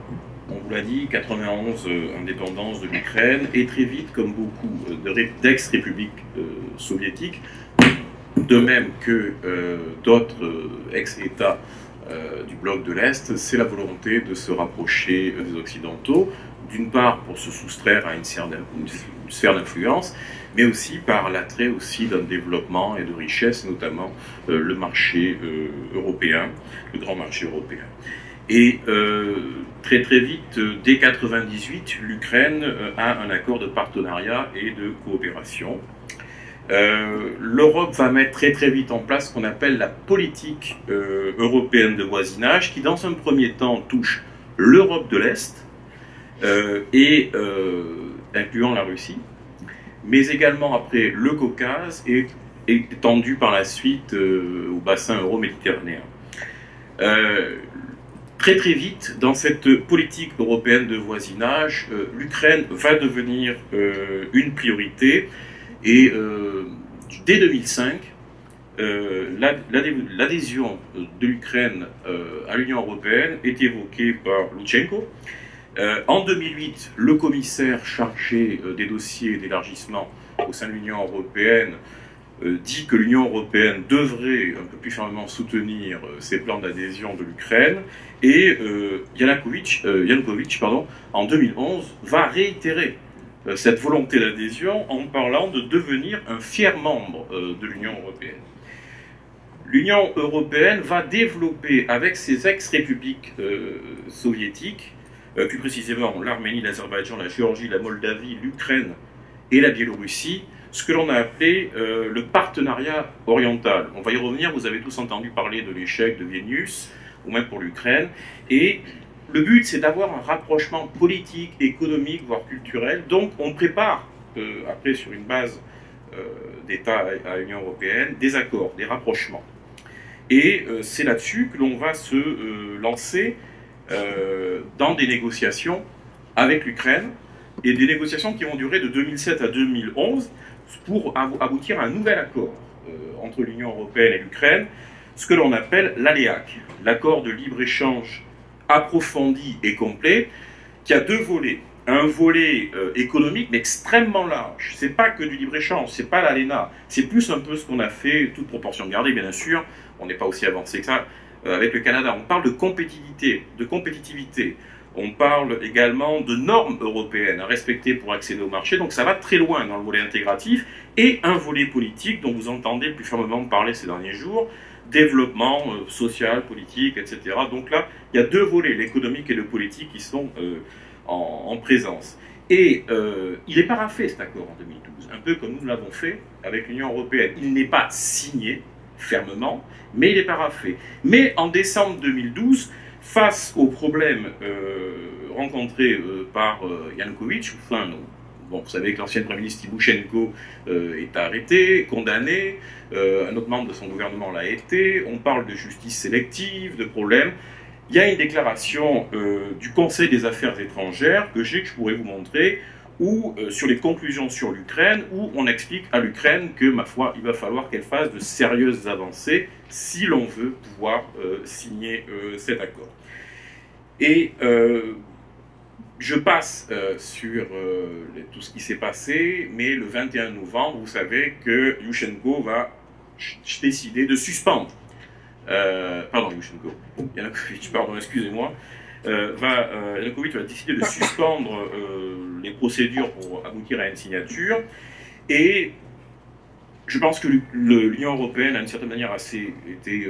on vous l'a dit, 91, indépendance de l'Ukraine, et très vite, comme beaucoup d'ex-républiques soviétiques, de même que d'autres ex-États du bloc de l'Est, c'est la volonté de se rapprocher des Occidentaux, d'une part pour se soustraire à une sphère d'influence, mais aussi par l'attrait aussi d'un développement et de richesse, notamment le marché européen, le grand marché européen. Et très très vite, dès 1998, l'Ukraine a un accord de partenariat et de coopération. L'Europe va mettre très très vite en place ce qu'on appelle la politique européenne de voisinage, qui dans un premier temps touche l'Europe de l'Est, incluant la Russie, mais également après le Caucase et étendue par la suite au bassin euro-méditerranéen. Très très vite, dans cette politique européenne de voisinage, l'Ukraine va devenir une priorité. Et dès 2005, l'adhésion de l'Ukraine à l'Union européenne est évoquée par Loutchenko. En 2008, le commissaire chargé des dossiers d'élargissement au sein de l'Union européenne dit que l'Union européenne devrait un peu plus fermement soutenir ces plans d'adhésion de l'Ukraine, et Yanukovych, en 2011, va réitérer cette volonté d'adhésion en parlant de devenir un fier membre de l'Union européenne. L'Union européenne va développer avec ses ex-républiques soviétiques, plus précisément l'Arménie, l'Azerbaïdjan, la Géorgie, la Moldavie, l'Ukraine et la Biélorussie, ce que l'on a appelé le partenariat oriental. On va y revenir, vous avez tous entendu parler de l'échec de Vilnius, ou même pour l'Ukraine, et le but c'est d'avoir un rapprochement politique, économique, voire culturel. Donc on prépare, après sur une base d'État à l'Union européenne, des accords, des rapprochements. Et c'est là-dessus que l'on va se lancer dans des négociations avec l'Ukraine, et des négociations qui vont durer de 2007 à 2011 pour aboutir à un nouvel accord entre l'Union européenne et l'Ukraine, ce que l'on appelle l'ALEAC, l'accord de libre-échange approfondi et complet, qui a deux volets. Un volet économique, mais extrêmement large. C'est pas que du libre-échange, c'est pas l'ALENA, c'est plus un peu ce qu'on a fait, toute proportion gardée, bien sûr, on n'est pas aussi avancé que ça, avec le Canada. On parle de compétitivité, on parle également de normes européennes à respecter pour accéder au marché, donc ça va très loin dans le volet intégratif, et un volet politique dont vous entendez plus fermement parler ces derniers jours, développement social, politique, etc. Donc là, il y a deux volets, l'économique et le politique, qui sont en présence. Et il n'est pas paraphé cet accord en 2012, un peu comme nous l'avons fait avec l'Union européenne. Il n'est pas signé fermement, mais il est paraphé. Mais en décembre 2012, face aux problèmes rencontrés par Yanukovych, enfin, bon, vous savez que l'ancien Premier ministre Tymoshenko est arrêté, condamné, un autre membre de son gouvernement l'a été, on parle de justice sélective, de problèmes. Il y a une déclaration du Conseil des Affaires étrangères que je pourrais vous montrer, où, sur les conclusions sur l'Ukraine, où on explique à l'Ukraine que, ma foi, il va falloir qu'elle fasse de sérieuses avancées si l'on veut pouvoir signer cet accord. Et je passe sur tout ce qui s'est passé, mais le 21 novembre, vous savez que Yushchenko va décider de suspendre, Yanukovych, pardon, excusez-moi, Yanukovych va décider de suspendre les procédures pour aboutir à une signature, et je pense que l'Union européenne a d'une certaine manière assez été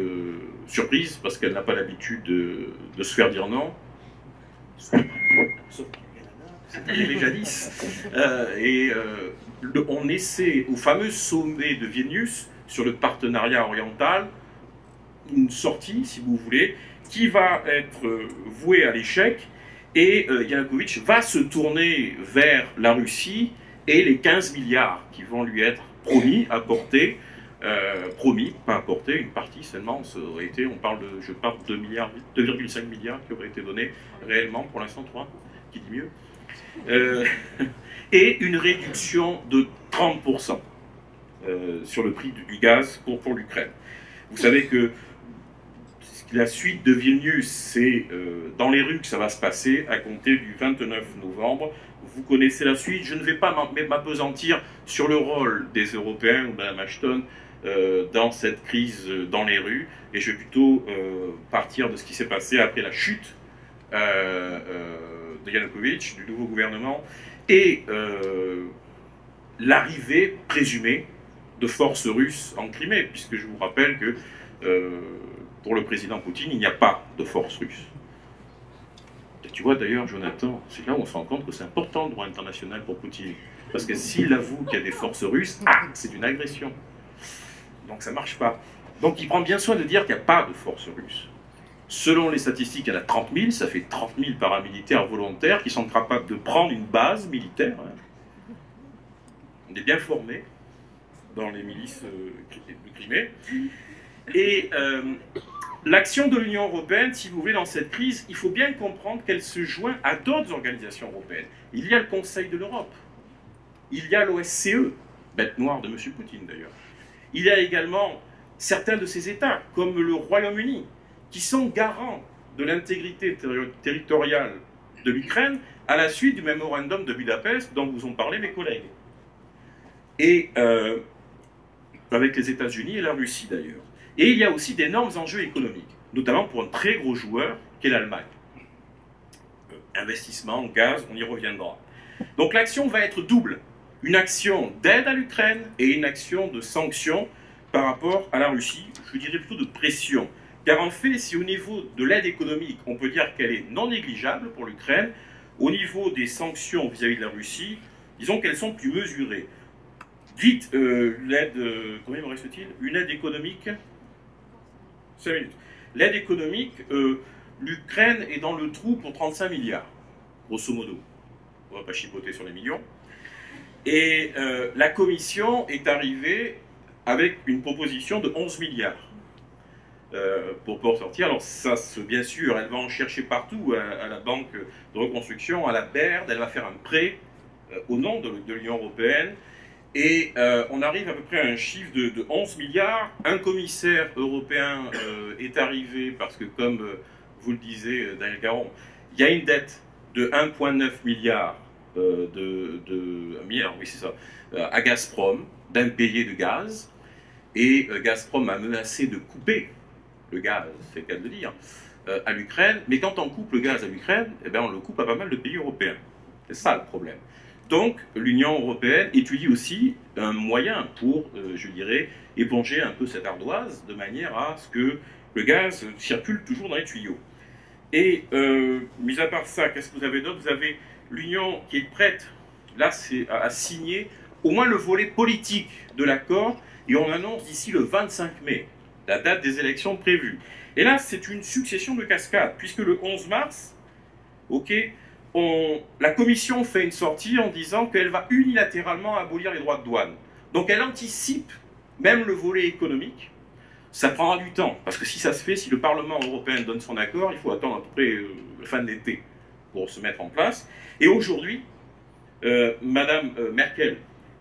surprise, parce qu'elle n'a pas l'habitude de se faire dire non, sauf c'est arrivé jadis, on essaie au fameux sommet de Vilnius sur le partenariat oriental, une sortie, si vous voulez, qui va être vouée à l'échec, et Yanukovych va se tourner vers la Russie et les 15 milliards qui vont lui être promis, apportés, promis, pas apportés, une partie seulement, ça aurait été, je parle de 2,5 milliards qui auraient été donnés réellement, pour l'instant 3, qui dit mieux, et une réduction de 30% sur le prix du gaz pour l'Ukraine. Vous savez que la suite de Vilnius, c'est dans les rues que ça va se passer à compter du 29 novembre. Vous connaissez la suite, je ne vais pas m'appesantir sur le rôle des Européens ou de Mme Ashton dans cette crise dans les rues, et je vais plutôt partir de ce qui s'est passé après la chute de Yanukovych, du nouveau gouvernement, et l'arrivée présumée de forces russes en Crimée, puisque je vous rappelle que pour le président Poutine, il n'y a pas de forces russes. Et tu vois d'ailleurs, Jonathan, c'est là où on se rend compte que c'est important le droit international pour Poutine. Parce que s'il avoue qu'il y a des forces russes, c'est une agression. Donc ça ne marche pas. Donc il prend bien soin de dire qu'il n'y a pas de forces russes. Selon les statistiques, il y en a 30 000, ça fait 30 000 paramilitaires volontaires qui sont capables de prendre une base militaire. On est bien formés dans les milices de Crimée. Et l'action de l'Union européenne, si vous voulez, dans cette crise, il faut bien comprendre qu'elle se joint à d'autres organisations européennes. Il y a le Conseil de l'Europe, il y a l'OSCE, bête noire de M. Poutine d'ailleurs. Il y a également certains de ces États, comme le Royaume-Uni, qui sont garants de l'intégrité territoriale de l'Ukraine à la suite du mémorandum de Budapest dont vous ont parlé mes collègues. Et avec les États-Unis et la Russie d'ailleurs. Et il y a aussi d'énormes enjeux économiques, notamment pour un très gros joueur qu'est l'Allemagne. Investissement, gaz, on y reviendra. Donc l'action va être double. Une action d'aide à l'Ukraine et une action de sanction par rapport à la Russie, je dirais plutôt de pression. Car en fait, si au niveau de l'aide économique, on peut dire qu'elle est non négligeable pour l'Ukraine, au niveau des sanctions vis-à-vis de la Russie, disons qu'elles sont plus mesurées. Dites l'aide, combien me reste-t-il? Une aide économique 5 minutes. L'aide économique, l'Ukraine est dans le trou pour 35 milliards, grosso modo. On ne va pas chipoter sur les millions. Et la Commission est arrivée avec une proposition de 11 milliards pour pouvoir sortir. Alors ça, bien sûr, elle va en chercher partout, à la Banque de reconstruction, à la BERD, elle va faire un prêt au nom de l'Union européenne. Et on arrive à peu près à un chiffre de 11 milliards. Un commissaire européen est arrivé parce que, comme vous le disiez, Daniel Caron, il y a une dette de 1,9 milliard oui, c'est ça, à Gazprom, d'impayés de gaz. Et Gazprom a menacé de couper le gaz, c'est le cas de le dire, à l'Ukraine. Mais quand on coupe le gaz à l'Ukraine, eh bien, on le coupe à pas mal de pays européens. C'est ça le problème. Donc, l'Union européenne étudie aussi un moyen pour, je dirais, éponger un peu cette ardoise, de manière à ce que le gaz circule toujours dans les tuyaux. Et, mis à part ça, qu'est-ce que vous avez d'autre? Vous avez l'Union qui est prête, là, à signer au moins le volet politique de l'accord, et on annonce d'ici le 25 mai, la date des élections prévues. Et là, c'est une succession de cascades, puisque le 11 mars, ok, la Commission fait une sortie en disant qu'elle va unilatéralement abolir les droits de douane. Donc elle anticipe même le volet économique. Ça prendra du temps, parce que si ça se fait, si le Parlement européen donne son accord, il faut attendre à peu près la fin de l'été pour se mettre en place. Et aujourd'hui, Madame Merkel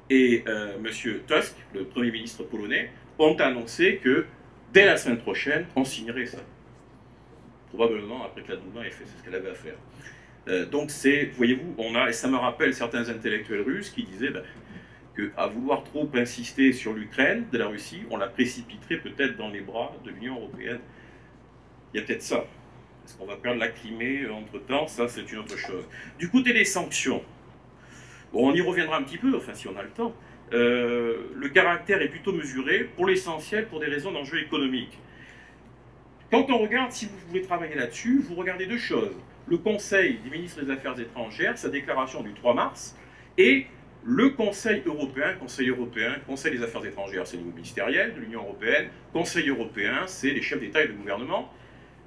et Monsieur Tusk, le Premier ministre polonais, ont annoncé que dès la semaine prochaine, on signerait ça. Probablement après que la Douma ait fait ce qu'elle avait à faire. Donc c'est, voyez-vous, et ça me rappelle certains intellectuels russes qui disaient qu'à vouloir trop insister sur l'Ukraine de la Russie, on la précipiterait peut-être dans les bras de l'Union européenne. Il y a peut-être ça. Est-ce qu'on va perdre la Crimée entre-temps? Ça, c'est une autre chose. Du côté des sanctions, bon, on y reviendra un petit peu, enfin si on a le temps. Le caractère est plutôt mesuré, pour l'essentiel, pour des raisons d'enjeux économiques. Quand on regarde, si vous voulez travailler là-dessus, vous regardez deux choses. Le Conseil des ministres des Affaires étrangères, sa déclaration du 3 mars, et le Conseil européen, Conseil des Affaires étrangères, c'est le niveau ministériel de l'Union européenne, Conseil européen, c'est les chefs d'État et de gouvernement,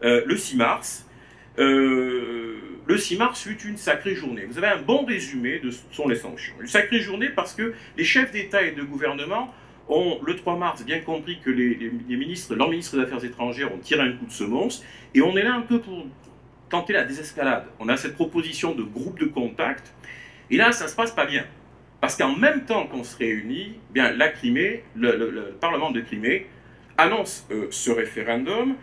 le 6 mars. Le 6 mars fut une sacrée journée. Vous avez un bon résumé de ce sont les sanctions. Une sacrée journée parce que les chefs d'État et de gouvernement ont, le 3 mars, bien compris que leurs ministres des Affaires étrangères ont tiré un coup de semonce, et on est là un peu pour tenter la désescalade. On a cette proposition de groupe de contact, et là, ça ne se passe pas bien. Parce qu'en même temps qu'on se réunit, eh bien, la Crimée, le Parlement de Crimée annonce ce référendum.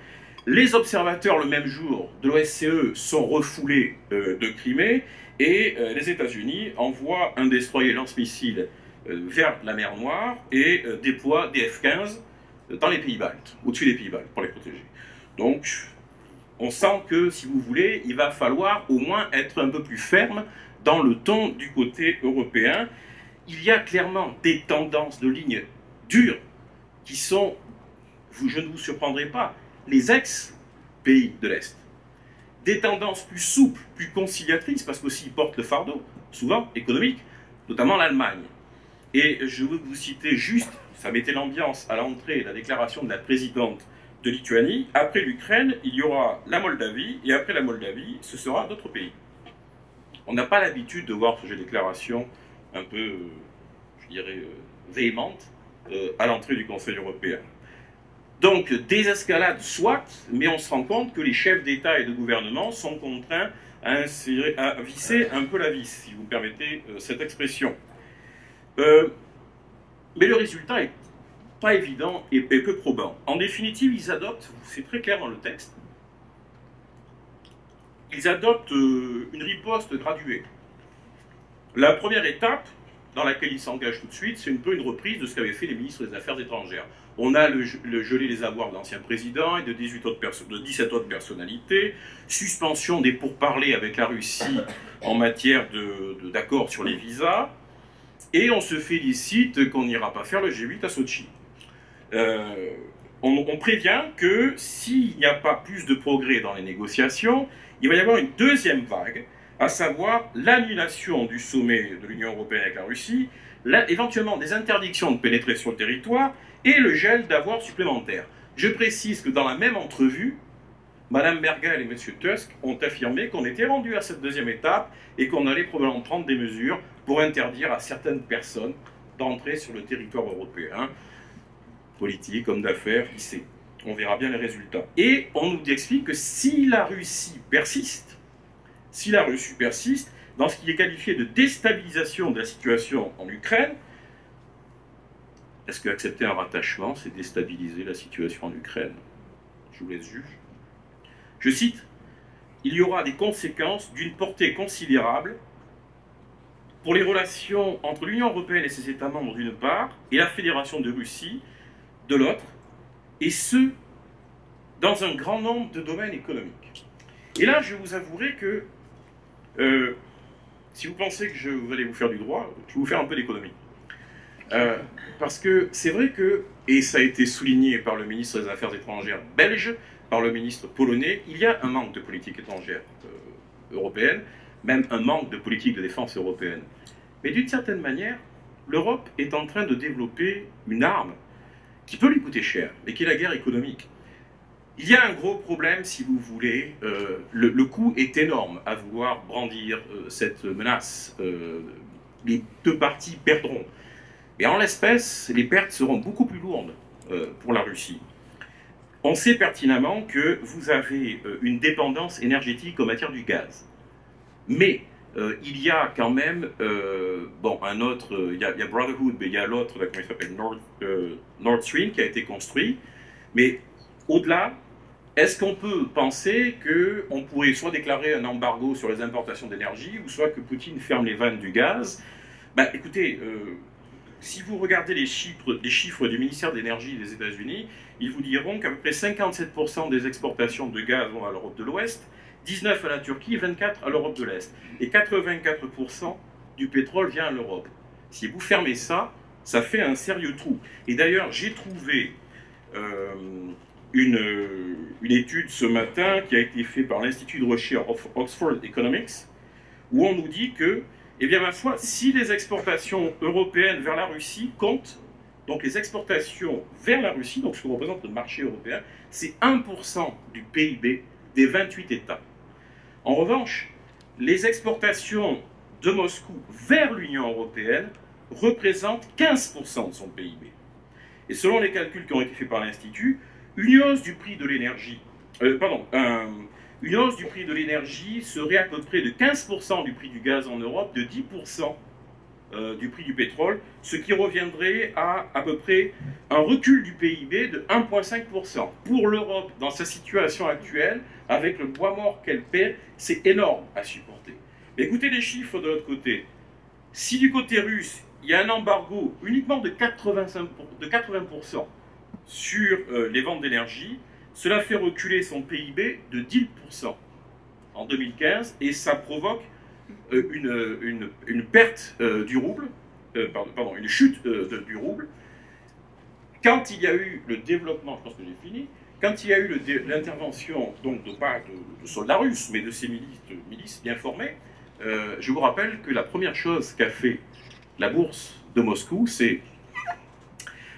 Les observateurs, le même jour, de l'OSCE sont refoulés de Crimée, et les États-Unis envoient un destroyer lance-missile vers la mer Noire et déploient des F-15 dans les pays baltes, au-dessus des pays baltes, pour les protéger. Donc, on sent que, si vous voulez, il va falloir au moins être un peu plus ferme dans le ton du côté européen. Il y a clairement des tendances de lignes dures qui sont, je ne vous surprendrai pas, les ex-pays de l'Est. Des tendances plus souples, plus conciliatrices, parce qu'aussi ils portent le fardeau, souvent économique, notamment l'Allemagne. Et je veux vous citer juste, ça mettait l'ambiance à l'entrée, la déclaration de la présidente de Lituanie. Après l'Ukraine, il y aura la Moldavie, et après la Moldavie, ce sera d'autres pays. On n'a pas l'habitude de voir ce genre de déclaration un peu, je dirais, véhémente à l'entrée du Conseil européen. Donc, désescalade soit, mais on se rend compte que les chefs d'État et de gouvernement sont contraints à visser un peu la vis, si vous permettez cette expression. Mais le résultat est pas évident et peu probant. En définitive, ils adoptent, c'est très clair dans le texte, ils adoptent une riposte graduée. La première étape, dans laquelle ils s'engagent tout de suite, c'est un peu une reprise de ce qu'avaient fait les ministres des Affaires étrangères. On a le gelé les avoirs de l'ancien président et de 17 autres personnalités, suspension des pourparlers avec la Russie en matière d'accord sur les visas, et on se félicite qu'on n'ira pas faire le G8 à Sochi. On prévient que s'il n'y a pas plus de progrès dans les négociations, il va y avoir une deuxième vague, à savoir l'annulation du sommet de l'Union européenne avec la Russie, éventuellement des interdictions de pénétrer sur le territoire et le gel d'avoirs supplémentaires. Je précise que dans la même entrevue, Mme Merkel et M. Tusk ont affirmé qu'on était rendu à cette deuxième étape et qu'on allait probablement prendre des mesures pour interdire à certaines personnes d'entrer sur le territoire européen, politique, homme d'affaires, qui sait. On verra bien les résultats. Et on nous explique que si la Russie persiste, dans ce qui est qualifié de déstabilisation de la situation en Ukraine, est-ce qu'accepter un rattachement, c'est déstabiliser la situation en Ukraine? Je vous laisse juger. Je cite, « Il y aura des conséquences d'une portée considérable pour les relations entre l'Union européenne et ses États membres d'une part, et la Fédération de Russie de l'autre, et ce, dans un grand nombre de domaines économiques. » Et là, je vous avouerai que si vous pensez que vous allez vous faire du droit, je vais vous faire un peu d'économie. Parce que c'est vrai que, et ça a été souligné par le ministre des Affaires étrangères belge, par le ministre polonais, il y a un manque de politique étrangère européenne, même un manque de politique de défense européenne. Mais d'une certaine manière, l'Europe est en train de développer une arme qui peut lui coûter cher, mais qui est la guerre économique. Il y a un gros problème, si vous voulez, le coût est énorme à vouloir brandir cette menace. Les deux parties perdront. Et en l'espèce, les pertes seront beaucoup plus lourdes pour la Russie. On sait pertinemment que vous avez une dépendance énergétique en matière du gaz. Mais il y a quand même, un autre, il y a Brotherhood, mais il y a l'autre, comment il s'appelle, Nord Stream, qui a été construit. Mais au-delà, est-ce qu'on peut penser qu'on pourrait soit déclarer un embargo sur les importations d'énergie, ou soit que Poutine ferme les vannes du gaz? Écoutez, si vous regardez les chiffres du ministère de l'énergie des États-Unis, ils vous diront qu'à peu près 57% des exportations de gaz vont à l'Europe de l'Ouest, 19% à la Turquie et 24% à l'Europe de l'Est. Et 84% du pétrole vient à l'Europe. Si vous fermez ça, ça fait un sérieux trou. Et d'ailleurs, j'ai trouvé une étude ce matin qui a été faite par l'Institut de recherche Oxford Economics, où on nous dit que, eh bien, ma foi, si les exportations européennes vers la Russie comptent, donc les exportations vers la Russie, donc ce que représente le marché européen, c'est 1% du PIB des 28 États. En revanche, les exportations de Moscou vers l'Union européenne représentent 15% de son PIB. Et selon les calculs qui ont été faits par l'Institut, une hausse du prix de l'énergie, une hausse du prix de l'énergie serait à peu près de 15% du prix du gaz en Europe, de 10% du prix du pétrole, ce qui reviendrait à peu près un recul du PIB de 1,5%. Pour l'Europe, dans sa situation actuelle, avec le bois mort qu'elle perd, c'est énorme à supporter. Mais écoutez les chiffres de l'autre côté. Si du côté russe, il y a un embargo uniquement de 80% sur les ventes d'énergie, cela fait reculer son PIB de 10% en 2015 et ça provoque une perte du rouble, une chute du rouble. Quand il y a eu le développement, je pense que j'ai fini, quand il y a eu l'intervention donc de soldats russes, mais de ces milices bien formées, je vous rappelle que la première chose qu'a fait la bourse de Moscou, c'est...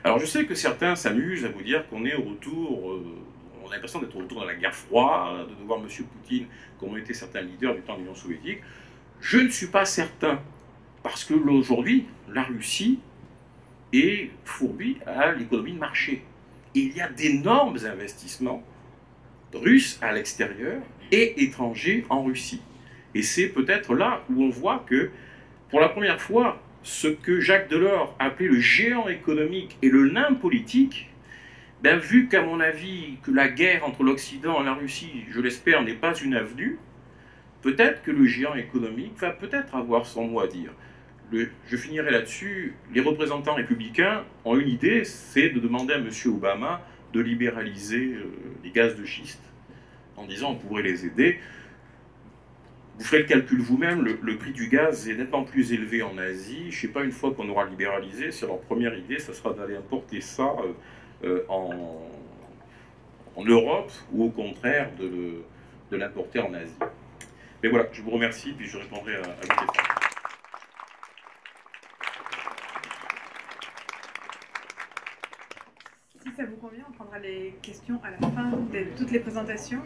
Alors je sais que certains s'amusent à vous dire qu'on est au retour... on a l'impression d'être au retour de la guerre froide, de voir M. Poutine, comme ont été certains leaders du temps de l'Union soviétique. Je ne suis pas certain, parce que aujourd'hui, la Russie est fourbie à l'économie de marché. Et il y a d'énormes investissements russes à l'extérieur et étrangers en Russie. Et c'est peut-être là où on voit que, pour la première fois, ce que Jacques Delors a appelé le géant économique et le nain politique, ben, vu qu'à mon avis, que la guerre entre l'Occident et la Russie, je l'espère, n'est pas une avenue, peut-être que le géant économique va peut-être avoir son mot à dire. Je finirai là-dessus. Les représentants républicains ont une idée, c'est de demander à M. Obama de libéraliser les gaz de schiste, en disant on pourrait les aider. Vous ferez le calcul vous-même, le prix du gaz est nettement plus élevé en Asie. Je ne sais pas, une fois qu'on aura libéralisé, c'est leur première idée, ça sera d'aller importer ça en Europe, ou au contraire de l'importer en Asie. Mais voilà, je vous remercie, puis je répondrai à vos questions. Si ça vous convient, on prendra les questions à la fin de toutes les présentations.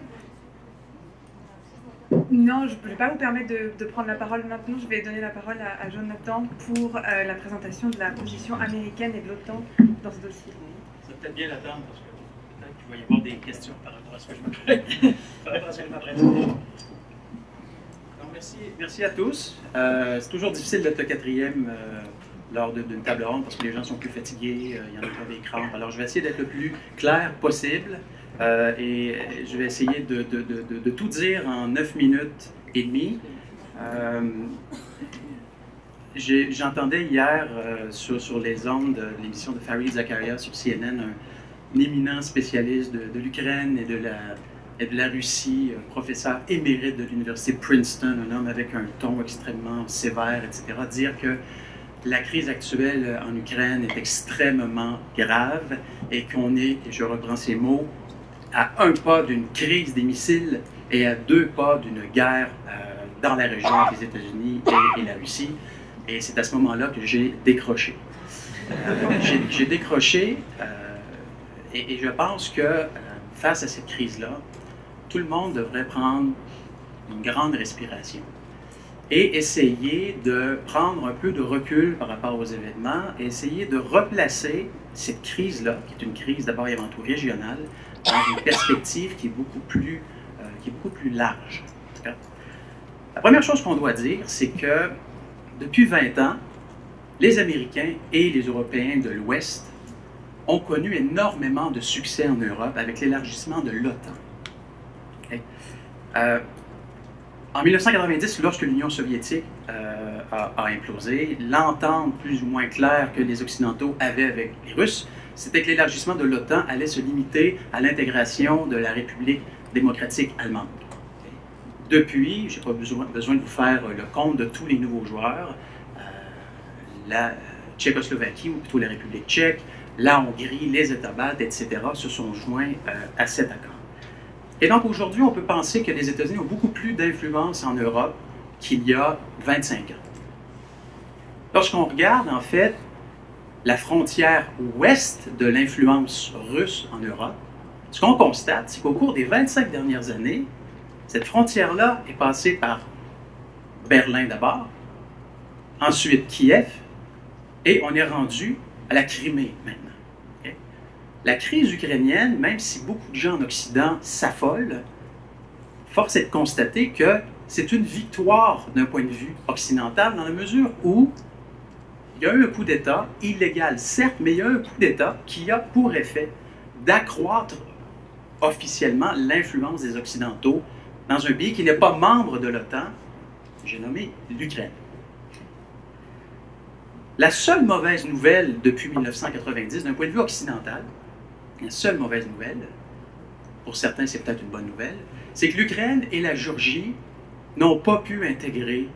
Non, je ne vais pas vous permettre de prendre la parole maintenant. Je vais donner la parole à Jonathan pour la présentation de la position américaine et de l'OTAN dans ce dossier. Ça va peut-être bien l'attendre parce que peut-être qu'il va y avoir des questions par rapport à ce que je m'apprête. Merci à tous. C'est toujours difficile d'être quatrième lors d'une table ronde parce que les gens sont plus fatigués, il y en a qui ont des crampes. Alors je vais essayer d'être le plus clair possible et je vais essayer de tout dire en 9 minutes et demie. J'entendais hier sur les ondes de l'émission de Fareed Zakaria sur CNN un éminent spécialiste de l'Ukraine et de la Russie, un professeur émérite de l'université Princeton, un homme avec un ton extrêmement sévère, etc., dire que la crise actuelle en Ukraine est extrêmement grave et qu'on est, et je reprends ces mots, à un pas d'une crise des missiles et à 2 pas d'une guerre dans la région entre les États-Unis et la Russie. Et c'est à ce moment-là que j'ai décroché. J'ai décroché et je pense que face à cette crise-là, tout le monde devrait prendre une grande respiration et essayer de prendre un peu de recul par rapport aux événements et essayer de replacer cette crise-là, qui est une crise d'abord et avant tout régionale, dans une perspective qui est beaucoup plus large. La première chose qu'on doit dire, c'est que depuis 20 ans, les Américains et les Européens de l'Ouest ont connu énormément de succès en Europe avec l'élargissement de l'OTAN. Okay? En 1990, lorsque l'Union soviétique a implosé, l'entente plus ou moins claire que les Occidentaux avaient avec les Russes, c'était que l'élargissement de l'OTAN allait se limiter à l'intégration de la République démocratique allemande. Depuis, je n'ai pas besoin de vous faire le compte de tous les nouveaux joueurs, la Tchécoslovaquie, ou plutôt la République tchèque, la Hongrie, les États baltes, etc., se sont joints à cet accord. Et donc aujourd'hui, on peut penser que les États-Unis ont beaucoup plus d'influence en Europe qu'il y a 25 ans. Lorsqu'on regarde, en fait, la frontière ouest de l'influence russe en Europe, ce qu'on constate, c'est qu'au cours des 25 dernières années, cette frontière-là est passée par Berlin d'abord, ensuite Kiev, et on est rendu à la Crimée maintenant. Okay? La crise ukrainienne, même si beaucoup de gens en Occident s'affolent, force est de constater que c'est une victoire d'un point de vue occidental dans la mesure où il y a eu un coup d'État, illégal certes, mais il y a eu un coup d'État qui a pour effet d'accroître officiellement l'influence des Occidentaux dans un pays qui n'est pas membre de l'OTAN, j'ai nommé l'Ukraine. La seule mauvaise nouvelle depuis 1990, d'un point de vue occidental, la seule mauvaise nouvelle, pour certains c'est peut-être une bonne nouvelle, c'est que l'Ukraine et la Géorgie n'ont pas pu intégrer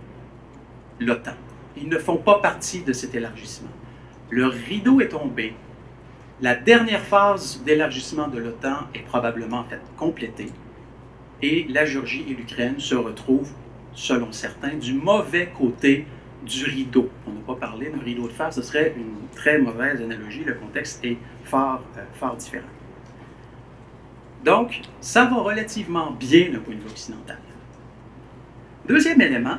l'OTAN. Ils ne font pas partie de cet élargissement. Le rideau est tombé. La dernière phase d'élargissement de l'OTAN est probablement en fait complétée. Et la Géorgie et l'Ukraine se retrouvent, selon certains, du mauvais côté du rideau. On n'a pas parlé d'un rideau de fer, ce serait une très mauvaise analogie, le contexte est fort différent. Donc, ça va relativement bien d'un point de vue occidental. Deuxième élément,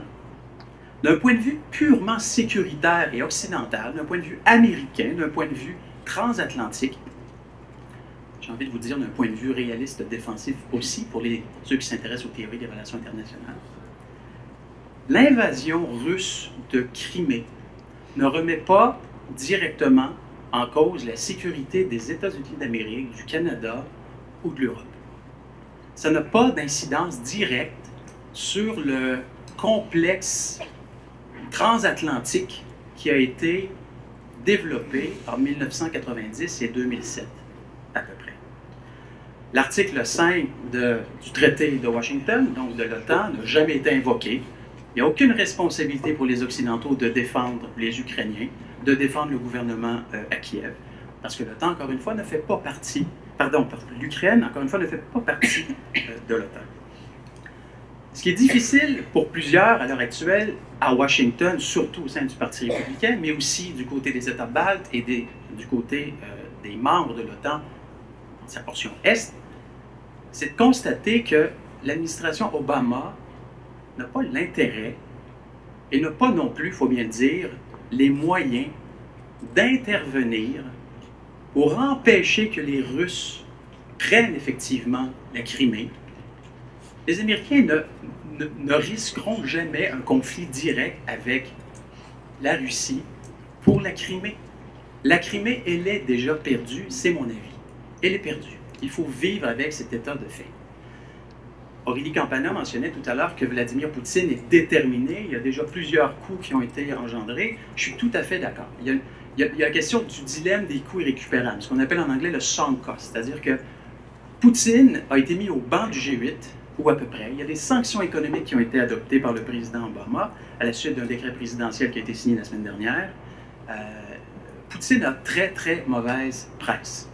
d'un point de vue purement sécuritaire et occidental, d'un point de vue américain, d'un point de vue transatlantique, j'ai envie de vous dire d'un point de vue réaliste défensif aussi, pour ceux qui s'intéressent aux théories des relations internationales, l'invasion russe de Crimée ne remet pas directement en cause la sécurité des États-Unis d'Amérique, du Canada ou de l'Europe. Ça n'a pas d'incidence directe sur le complexe transatlantique qui a été développé en 1990 et 2007, à peu près. L'article 5 du traité de Washington, donc de l'OTAN, n'a jamais été invoqué. Il n'y a aucune responsabilité pour les Occidentaux de défendre les Ukrainiens, de défendre le gouvernement à Kiev, parce que l'OTAN, encore une fois, ne fait pas partie, l'Ukraine, encore une fois, ne fait pas partie de l'OTAN. Ce qui est difficile pour plusieurs à l'heure actuelle, à Washington, surtout au sein du Parti républicain, mais aussi du côté des États baltes et du côté des membres de l'OTAN, sa portion Est, c'est de constater que l'administration Obama n'a pas l'intérêt et n'a pas non plus, il faut bien le dire, les moyens d'intervenir pour empêcher que les Russes prennent effectivement la Crimée. Les Américains ne risqueront jamais un conflit direct avec la Russie pour la Crimée. La Crimée, elle est déjà perdue, c'est mon avis. Elle est perdue. Il faut vivre avec cet état de fait. Aurélie Campana mentionnait tout à l'heure que Vladimir Poutine est déterminé. Il y a déjà plusieurs coups qui ont été engendrés. Je suis tout à fait d'accord. Il y a la question du dilemme des coûts irrécupérables, ce qu'on appelle en anglais le sunk cost, c'est-à-dire que Poutine a été mis au banc du G8, ou à peu près. Il y a des sanctions économiques qui ont été adoptées par le président Obama à la suite d'un décret présidentiel qui a été signé la semaine dernière. Poutine a très, très mauvaise presse.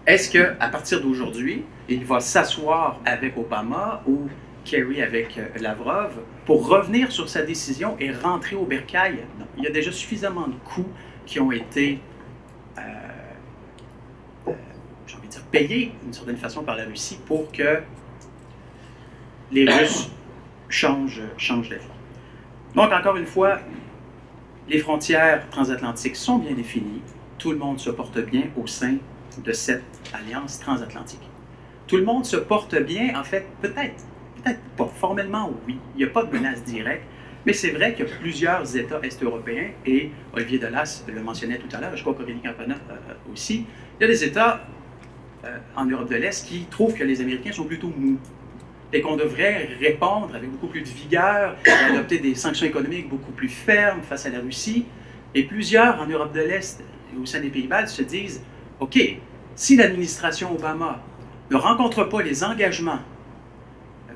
Est-ce qu'à partir d'aujourd'hui, il va s'asseoir avec Obama ou Kerry avec Lavrov pour revenir sur sa décision et rentrer au bercail? Non. Il y a déjà suffisamment de coûts qui ont été, j'ai envie de dire, payés d'une certaine façon par la Russie pour que les Russes changent d'avis. Donc, encore une fois, les frontières transatlantiques sont bien définies. Tout le monde se porte bien au sein de cette alliance transatlantique. Tout le monde se porte bien, en fait, peut-être pas. Formellement, oui. Il n'y a pas de menace directe, mais c'est vrai qu'il y a plusieurs États est-européens, et Olivier Delas le mentionnait tout à l'heure, je crois qu'Aurélie Campana aussi, il y a des États en Europe de l'Est qui trouvent que les Américains sont plutôt mous et qu'on devrait répondre avec beaucoup plus de vigueur, adopter des sanctions économiques beaucoup plus fermes face à la Russie. Et plusieurs en Europe de l'Est et au sein des Pays-Bas se disent « OK, si l'administration Obama ne rencontre pas les engagements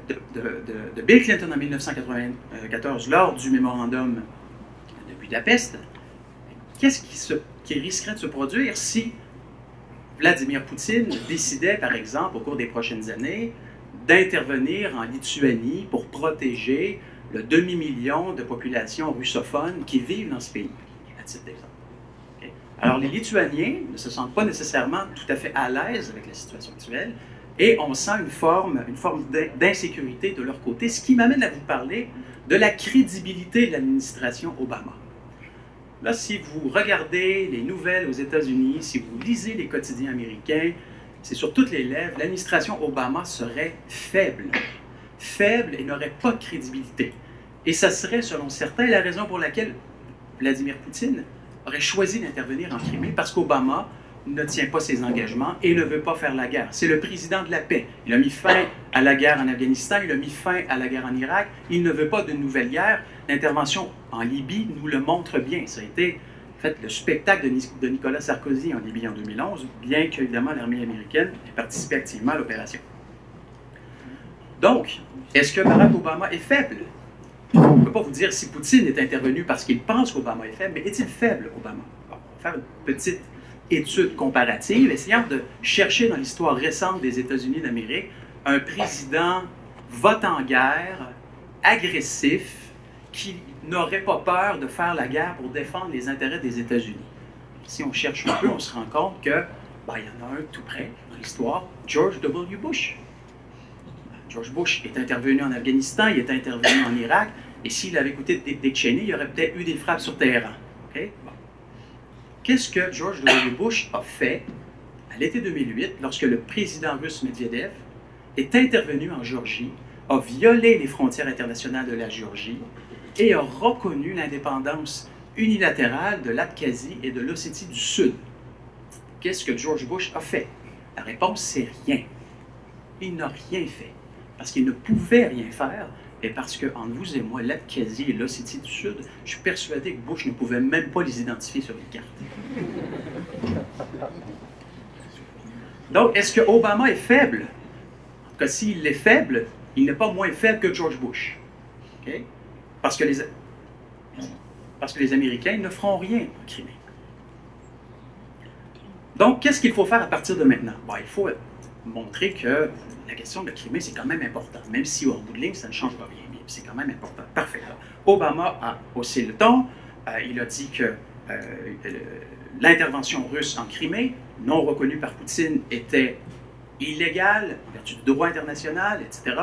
de Bill Clinton en 1994 lors du mémorandum de Budapest, qu'est-ce qui risquerait de se produire si Vladimir Poutine décidait, par exemple, au cours des prochaines années, d'intervenir en Lituanie pour protéger le demi-million de populations russophones qui vivent dans ce pays, à titre d'exemple. Okay? Alors, les Lituaniens ne se sentent pas nécessairement tout à fait à l'aise avec la situation actuelle et on sent une forme d'insécurité de leur côté, ce qui m'amène à vous parler de la crédibilité de l'administration Obama. Là, si vous regardez les nouvelles aux États-Unis, si vous lisez les quotidiens américains, c'est sur toutes les lèvres, l'administration Obama serait faible. Faible et n'aurait pas de crédibilité. Et ça serait, selon certains, la raison pour laquelle Vladimir Poutine aurait choisi d'intervenir en Crimée, parce qu'Obama ne tient pas ses engagements et ne veut pas faire la guerre. C'est le président de la paix. Il a mis fin à la guerre en Afghanistan, il a mis fin à la guerre en Irak, il ne veut pas de nouvelle guerre. L'intervention en Libye nous le montre bien. Ça a été en fait le spectacle de Nicolas Sarkozy en Libye en 2011, bien qu'évidemment l'armée américaine ait participé activement à l'opération. Donc, est-ce que Barack Obama est faible? On ne peut pas vous dire si Poutine est intervenu parce qu'il pense qu'Obama est faible, mais est-il faible, Obama? Bon, on va faire une petite étude comparative, essayant de chercher dans l'histoire récente des États-Unis d'Amérique un président vote en guerre, agressif, qui n'aurait pas peur de faire la guerre pour défendre les intérêts des États-Unis. Si on cherche un peu, on se rend compte que, il y en a un tout près dans l'histoire, George W. Bush. George Bush est intervenu en Afghanistan, il est intervenu en Irak, et s'il avait écouté Dick Cheney, il y aurait peut-être eu des frappes sur Téhéran. Okay? Bon. Qu'est-ce que George W. Bush a fait à l'été 2008, lorsque le président russe Medvedev est intervenu en Géorgie, a violé les frontières internationales de la Géorgie et a reconnu l'indépendance unilatérale de l'Abkhazie et de l'Ossétie du Sud. Qu'est-ce que George Bush a fait? La réponse, c'est rien. Il n'a rien fait. Parce qu'il ne pouvait rien faire, et parce que, entre vous et moi, l'Abkhazie et l'Ossétie du Sud, je suis persuadé que Bush ne pouvait même pas les identifier sur les cartes. Donc, est-ce que Obama est faible? En tout cas, s'il est faible, il n'est pas moins faible que George Bush. Okay? Parce que les Américains ne feront rien en Crimée. Donc, qu'est-ce qu'il faut faire à partir de maintenant? Bon, il faut montrer que la question de la Crimée, c'est quand même important, même si au bout de ligne, ça ne change pas rien, mais c'est quand même important. Parfait. Alors, Obama a haussé le ton, il a dit que l'intervention russe en Crimée, non reconnue par Poutine, était illégale, en vertu du droit international, etc.,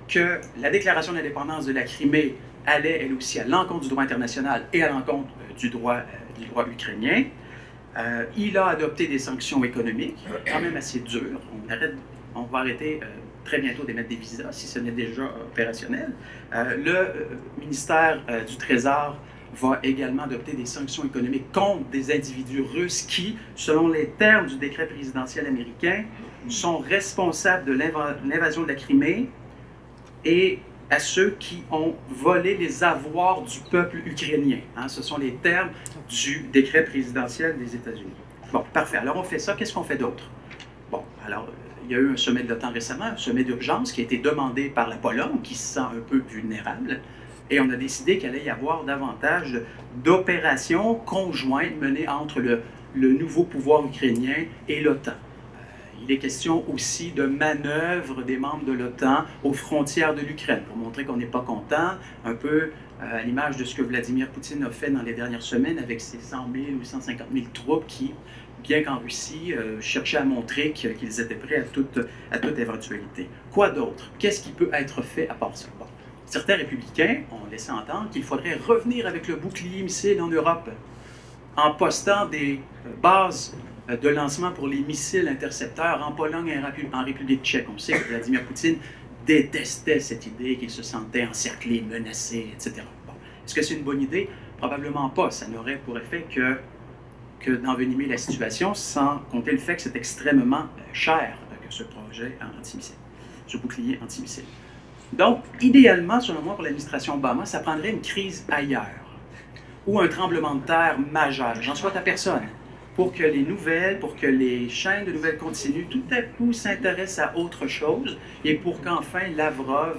que la déclaration d'indépendance de la Crimée allait, elle aussi, à l'encontre du droit international et à l'encontre du droit ukrainien. Il a adopté des sanctions économiques, quand même assez dures. On va arrêter très bientôt d'émettre des visas, si ce n'est déjà opérationnel. Le ministère du Trésor va également adopter des sanctions économiques contre des individus russes qui, selon les termes du décret présidentiel américain, sont responsables de l'invasion de la Crimée et à ceux qui ont volé les avoirs du peuple ukrainien. Hein, ce sont les termes du décret présidentiel des États-Unis. Bon, parfait. Alors, on fait ça. Qu'est-ce qu'on fait d'autre? Bon, alors, il y a eu un sommet de l'OTAN récemment, un sommet d'urgence qui a été demandé par la Pologne, qui se sent un peu vulnérable, et on a décidé qu'il allait y avoir davantage d'opérations conjointes menées entre le nouveau pouvoir ukrainien et l'OTAN. Il est question aussi de manœuvres des membres de l'OTAN aux frontières de l'Ukraine, pour montrer qu'on n'est pas content, un peu à l'image de ce que Vladimir Poutine a fait dans les dernières semaines avec ses 100 000 ou 150 000 troupes qui, bien qu'en Russie, cherchaient à montrer qu'ils étaient prêts à toute éventualité. Quoi d'autre? Qu'est-ce qui peut être fait à part ça? Bon. Certains républicains ont laissé entendre qu'il faudrait revenir avec le bouclier missile en Europe, en postant des bases de lancement pour les missiles intercepteurs en Pologne et en République tchèque. On sait que Vladimir Poutine détestait cette idée, qu'il se sentait encerclé, menacé, etc. Bon. Est-ce que c'est une bonne idée? Probablement pas. Ça n'aurait pour effet que d'envenimer la situation, sans compter le fait que c'est extrêmement cher que ce projet antimissile, ce bouclier antimissile. Donc, idéalement, selon moi, pour l'administration Obama, ça prendrait une crise ailleurs, ou un tremblement de terre majeur. J'en souhaite à personne. Pour que les nouvelles, pour que les chaînes de nouvelles continuent, tout à coup s'intéressent à autre chose, et pour qu'enfin Lavrov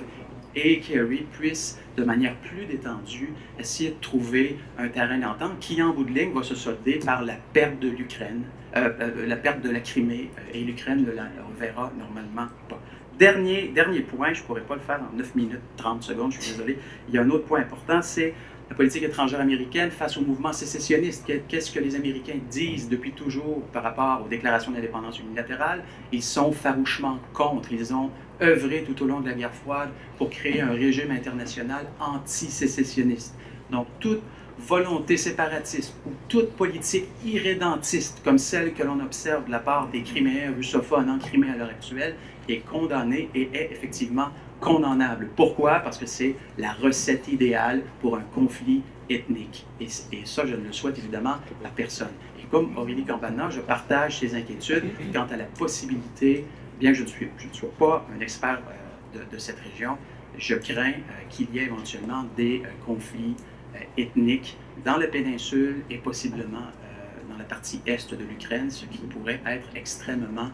et Kerry puissent, de manière plus détendue, essayer de trouver un terrain d'entente qui, en bout de ligne, va se solder par la perte de l'Ukraine, la perte de la Crimée, et l'Ukraine ne la verra normalement pas. Dernier point, je ne pourrais pas le faire en 9 minutes 30 secondes, je suis désolé. Il y a un autre point important, c'est la politique étrangère américaine face au mouvement sécessionniste. Qu'est-ce que les Américains disent depuis toujours par rapport aux déclarations d'indépendance unilatérale? Ils sont farouchement contre. Ils ont œuvré tout au long de la guerre froide pour créer un régime international anti-sécessionniste. Donc, toute volonté séparatiste ou toute politique irrédentiste, comme celle que l'on observe de la part des Criméens russophones en Crimée à l'heure actuelle, est condamnée et est effectivement condamnable. Pourquoi? Parce que c'est la recette idéale pour un conflit ethnique. Et ça, je ne le souhaite évidemment à personne. Et comme Aurélie Campana, je partage ses inquiétudes quant à la possibilité, bien que je ne sois pas un expert de cette région, je crains qu'il y ait éventuellement des conflits ethniques dans la péninsule et possiblement dans la partie est de l'Ukraine, ce qui pourrait être extrêmement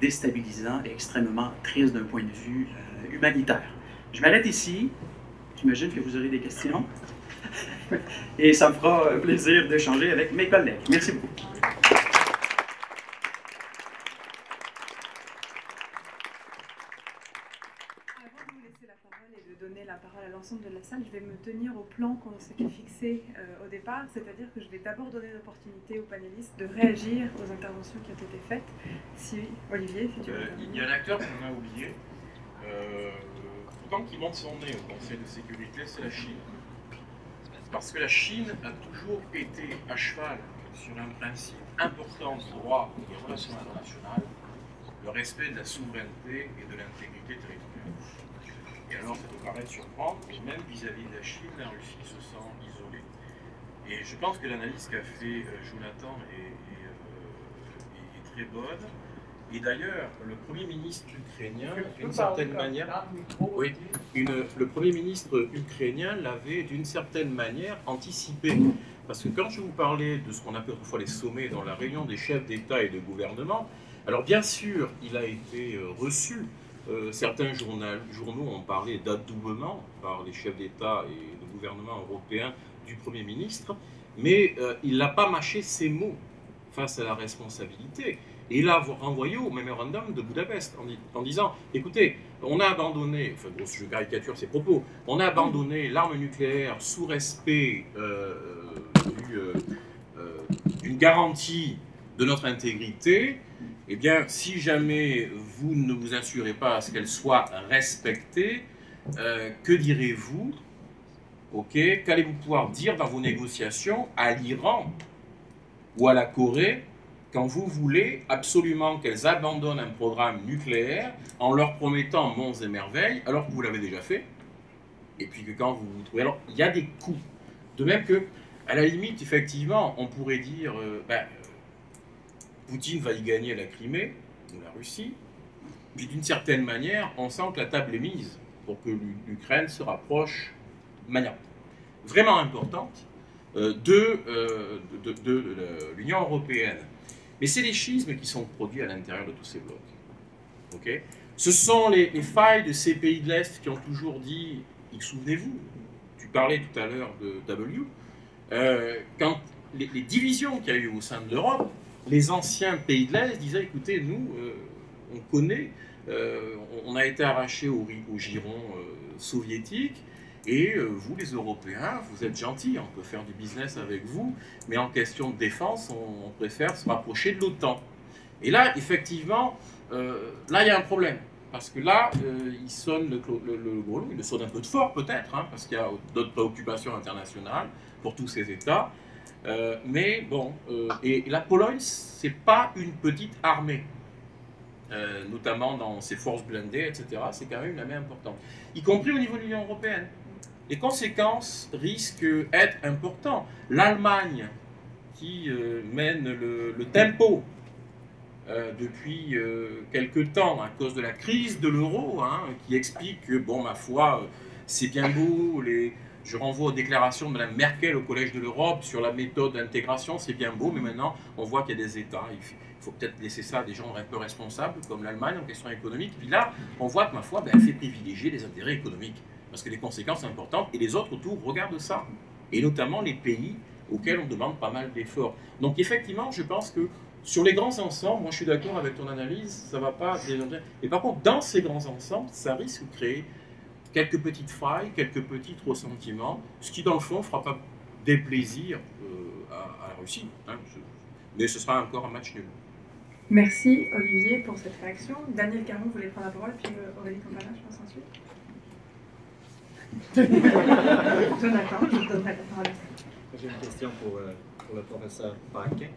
déstabilisant et extrêmement triste d'un point de vue humanitaire. Je m'arrête ici. J'imagine que vous aurez des questions. Et ça me fera plaisir d'échanger avec mes collègues. Merci beaucoup. Avant de vous laisser la parole et de donner la parole à l'ensemble de la salle, je vais me tenir au plan qu'on s'était fixé au départ, c'est-à-dire que je vais d'abord donner l'opportunité aux panélistes de réagir aux interventions qui ont été faites. Si, Olivier, si tu veux. Il y a un acteur qu'on a oublié, pourtant qui monte son nez au Conseil de sécurité, c'est la Chine. Parce que la Chine a toujours été à cheval sur un principe important du droit et des relations internationales, le respect de la souveraineté et de l'intégrité territoriale. Et alors, ça peut paraître surprendre, mais même vis-à-vis de la Chine, la Russie se sent isolée Et je pense que l'analyse qu'a fait Jonathan est très bonne. Et d'ailleurs, le Premier ministre ukrainien, d'une certaine manière, oui, le Premier ministre ukrainien l'avait d'une certaine manière anticipé. Parce que quand je vous parlais de ce qu'on appelle autrefois les sommets dans la réunion des chefs d'État et de gouvernement, alors bien sûr, il a été reçu. Certains journaux ont parlé d'adoubement par les chefs d'État et de gouvernement européens du Premier ministre, mais il n'a pas mâché ses mots face à la responsabilité. Et il a renvoyé au mémorandum de Budapest en disant, écoutez, on a abandonné, enfin grosse je caricature ses propos, on a abandonné l'arme nucléaire sous respect d'une garantie de notre intégrité. Eh bien, si jamais vous ne vous assurez pas à ce qu'elle soit respectée, que direz-vous? Ok, qu'allez-vous pouvoir dire dans vos négociations à l'Iran ou à la Corée quand vous voulez absolument qu'elles abandonnent un programme nucléaire en leur promettant monts et merveilles, alors que vous l'avez déjà fait, et puis que quand vous vous trouvez... Alors, il y a des coûts. De même que, à la limite, effectivement, on pourrait dire, Poutine va y gagner la Crimée, ou la Russie, puis d'une certaine manière, on sent que la table est mise pour que l'Ukraine se rapproche de manière vraiment importante de l'Union européenne. Mais c'est les schismes qui sont produits à l'intérieur de tous ces blocs. Okay, ce sont les failles de ces pays de l'Est qui ont toujours dit, souvenez-vous, tu parlais tout à l'heure de W, quand les divisions qu'il y a eu au sein de l'Europe, les anciens pays de l'Est disaient, écoutez, nous, on connaît, on a été arrachés au giron soviétique, et vous, les Européens, vous êtes gentils, on peut faire du business avec vous, mais en question de défense, on préfère se rapprocher de l'OTAN. Et là, effectivement, là, il y a un problème. Parce que là, il sonne le gros loup, il le sonne un peu de fort peut-être, hein, parce qu'il y a d'autres préoccupations internationales pour tous ces États. Mais bon, et la Pologne, c'est pas une petite armée. Notamment dans ses forces blindées, etc. C'est quand même une armée importante. Y compris au niveau de l'Union européenne. Les conséquences risquent d'être importantes. L'Allemagne, qui mène le tempo depuis quelque temps à cause de la crise de l'euro, hein, qui explique que, bon, ma foi, c'est bien beau, je renvoie aux déclarations de Mme Merkel au Collège de l'Europe sur la méthode d'intégration, c'est bien beau, mais maintenant, on voit qu'il y a des États. Il faut peut-être laisser ça à des gens un peu responsables, comme l'Allemagne en question économique. Puis là, on voit que, ma foi, elle fait privilégier les intérêts économiques, parce que les conséquences sont importantes, et les autres autour regardent ça, et notamment les pays auxquels on demande pas mal d'efforts. Donc effectivement, je pense que sur les grands ensembles, moi je suis d'accord avec ton analyse, ça ne va pas... Et par contre, dans ces grands ensembles, ça risque de créer quelques petites failles, quelques petits ressentiments, ce qui dans le fond ne fera pas déplaisir à la Russie, hein, mais ce sera encore un match nul. Merci Olivier pour cette réaction. Daniel Caron voulait prendre la parole, puis Aurélie Campana, je pense ensuite. Jonathan, je vous donnerai la parole. J'ai une question pour le professeur Paquin.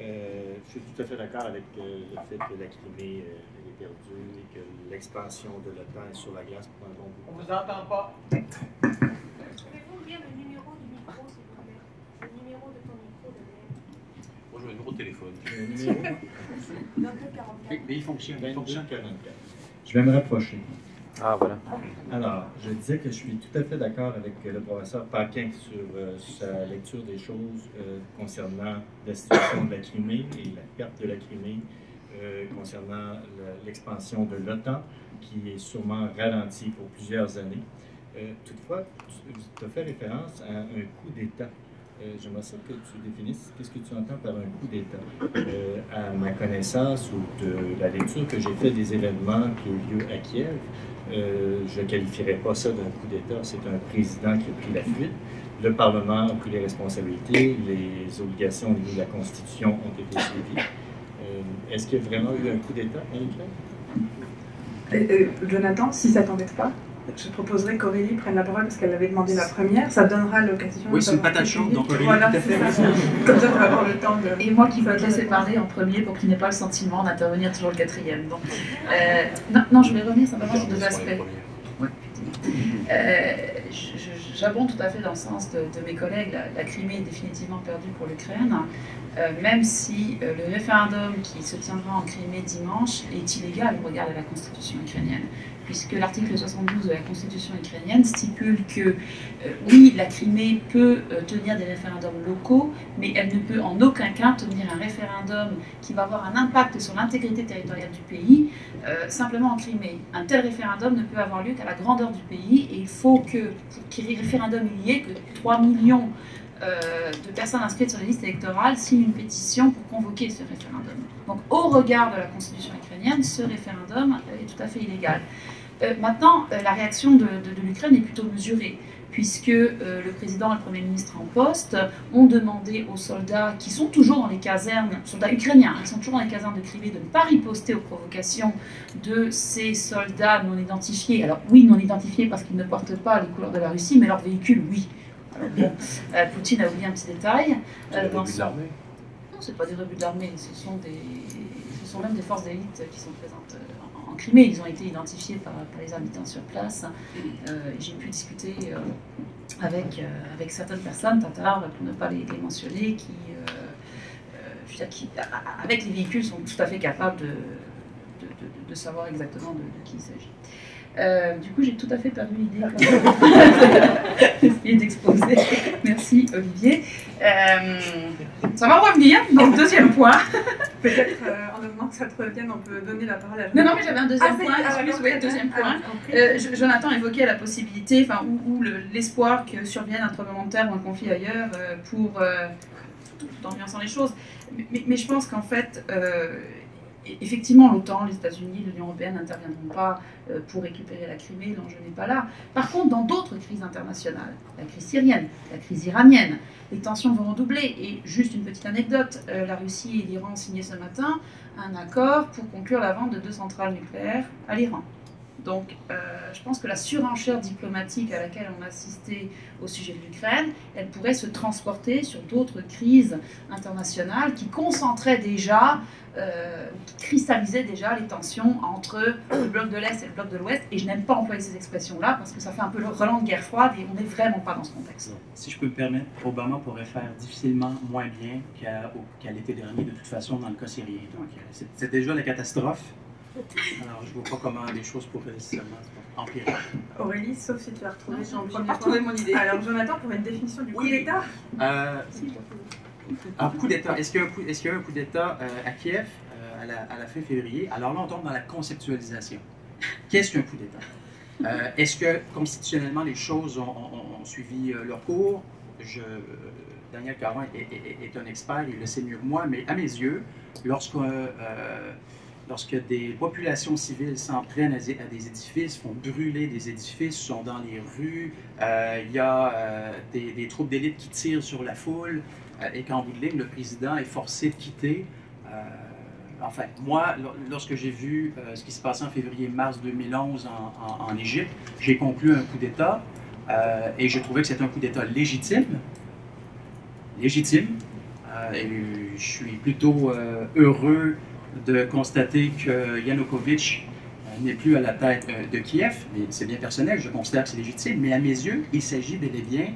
Je suis tout à fait d'accord avec le fait que la Crimée est perdue et que l'expansion de l'OTAN est sur la glace pour un bon bout. On vous entend pas. Pouvez-vous me dire le numéro du micro, s'il vous plaît? Le numéro de ton micro, Daniel. Moi, j'ai un numéro de téléphone. Le numéro 2244. Mais il fonctionne. 2244. Je vais me rapprocher. Ah, voilà. Alors, je disais que je suis tout à fait d'accord avec le professeur Paquin sur sa lecture des choses concernant la situation de la Crimée et la perte de la Crimée, concernant l'expansion de l'OTAN, qui est sûrement ralentie pour plusieurs années. Toutefois, tu as fait référence à un coup d'État. J'aimerais ça que tu définisses qu'est-ce que tu entends par un coup d'État. À ma connaissance ou de la lecture que j'ai faite des événements qui ont eu lieu à Kiev, je ne qualifierais pas ça d'un coup d'État. C'est un président qui a pris la fuite. Le Parlement a pris les responsabilités. Les obligations au niveau de la Constitution ont été suivies. Est-ce qu'il y a vraiment eu un coup d'État en Ukraine? Jonathan, si ça t'embête pas, je proposerais qu'Aurélie prenne la parole parce qu'elle l'avait demandé la première. Ça donnera l'occasion. Oui, c'est une patate chaude, donc Aurélie. Voilà, c'est ça. Comme ça, on va avoir le temps de... Et moi qui vais te laisser parler en premier pour qu'il n'ait pas le sentiment d'intervenir toujours le quatrième. Donc, non, je vais revenir simplement sur deux aspects. Ouais. j'abonde tout à fait dans le sens de mes collègues. La Crimée est définitivement perdue pour l'Ukraine, même si le référendum qui se tiendra en Crimée dimanche est illégal au regard de la Constitution ukrainienne, puisque l'article 72 de la Constitution ukrainienne stipule que, oui, la Crimée peut tenir des référendums locaux, mais elle ne peut en aucun cas tenir un référendum qui va avoir un impact sur l'intégrité territoriale du pays, simplement en Crimée. Un tel référendum ne peut avoir lieu qu'à la grandeur du pays, et il faut que, pour qu'il y ait référendum il y ait, que 3 millions de personnes inscrites sur les listes électorales signent une pétition pour convoquer ce référendum. Donc, au regard de la Constitution ukrainienne, ce référendum est tout à fait illégal. Maintenant, la réaction de l'Ukraine est plutôt mesurée, puisque le président et le Premier ministre en poste ont demandé aux soldats qui sont toujours dans les casernes, soldats ukrainiens, qui sont toujours dans les casernes de Crimée, de ne pas riposter aux provocations de ces soldats non identifiés. Alors oui, non identifiés parce qu'ils ne portent pas les couleurs de la Russie, mais leur véhicule, oui. Bon, Poutine a oublié un petit détail. C'est des rebuts de l'armée? Non, ce n'est pas des rebuts de l'armée, ce sont même des forces d'élite qui sont présentes en Crimée. Ils ont été identifiés par les habitants sur place. J'ai pu discuter avec certaines personnes, tatars, pour ne pas les mentionner, qui, avec les véhicules, sont tout à fait capables de savoir exactement de qui il s'agit. Du coup, j'ai tout à fait perdu l'idée d'essayer d'exposer. Merci, Olivier. Ça va revenir, donc deuxième point. Peut-être, en attendant que ça te revienne, on peut donner la parole à Jonathan. Non, mais j'avais un deuxième point. Deuxième point. Jonathan évoquait la possibilité, ou l'espoir que survienne un tremblement de terre ou un conflit ailleurs pour tout en nuançant les choses. Mais je pense qu'en fait, effectivement, l'OTAN, les États-Unis, l'Union européenne n'interviendront pas pour récupérer la Crimée, l'enjeu n'est pas là. Par contre, dans d'autres crises internationales, la crise syrienne, la crise iranienne, les tensions vont redoubler. Et juste une petite anecdote, la Russie et l'Iran ont signé ce matin un accord pour conclure la vente de 2 centrales nucléaires à l'Iran. Donc, je pense que la surenchère diplomatique à laquelle on a assisté au sujet de l'Ukraine, elle pourrait se transporter sur d'autres crises internationales qui concentraient déjà, qui cristallisaient déjà les tensions entre le bloc de l'Est et le bloc de l'Ouest. Et je n'aime pas employer ces expressions-là parce que ça fait un peu le relent de guerre froide et on n'est vraiment pas dans ce contexte. Si je peux me permettre, Obama pourrait faire difficilement moins bien qu'à l'été dernier, de toute façon, dans le cas syrien. Donc, c'est déjà la catastrophe. Alors, je ne vois pas comment les choses pourraient seulement empirer. Aurélie, sauf si tu as retrouvé ton premier pas retrouvé mon idée. Alors, Jonathan, pour une définition du coup d'État. Coup d'État. Est-ce qu'il y a eu un coup d'État à Kiev à la fin février? Alors là, on tombe dans la conceptualisation. Qu'est-ce qu'un coup d'État? Est-ce que constitutionnellement les choses ont suivi leur cours? Daniel Caron est un expert, il le sait mieux que moi, mais à mes yeux, lorsque des populations civiles s'en prennent à des édifices, font brûler des édifices, sont dans les rues, il y a des troupes d'élite qui tirent sur la foule, et qu'en bout de ligne, le président est forcé de quitter. Enfin, moi, lorsque j'ai vu ce qui se passait en février-mars 2011 en Égypte, j'ai conclu un coup d'État, et je trouvais que c'était un coup d'État légitime. Et je suis plutôt heureux de constater que Yanukovych n'est plus à la tête de Kiev, mais c'est bien personnel, je considère que c'est légitime, mais à mes yeux, il s'agit bel et bien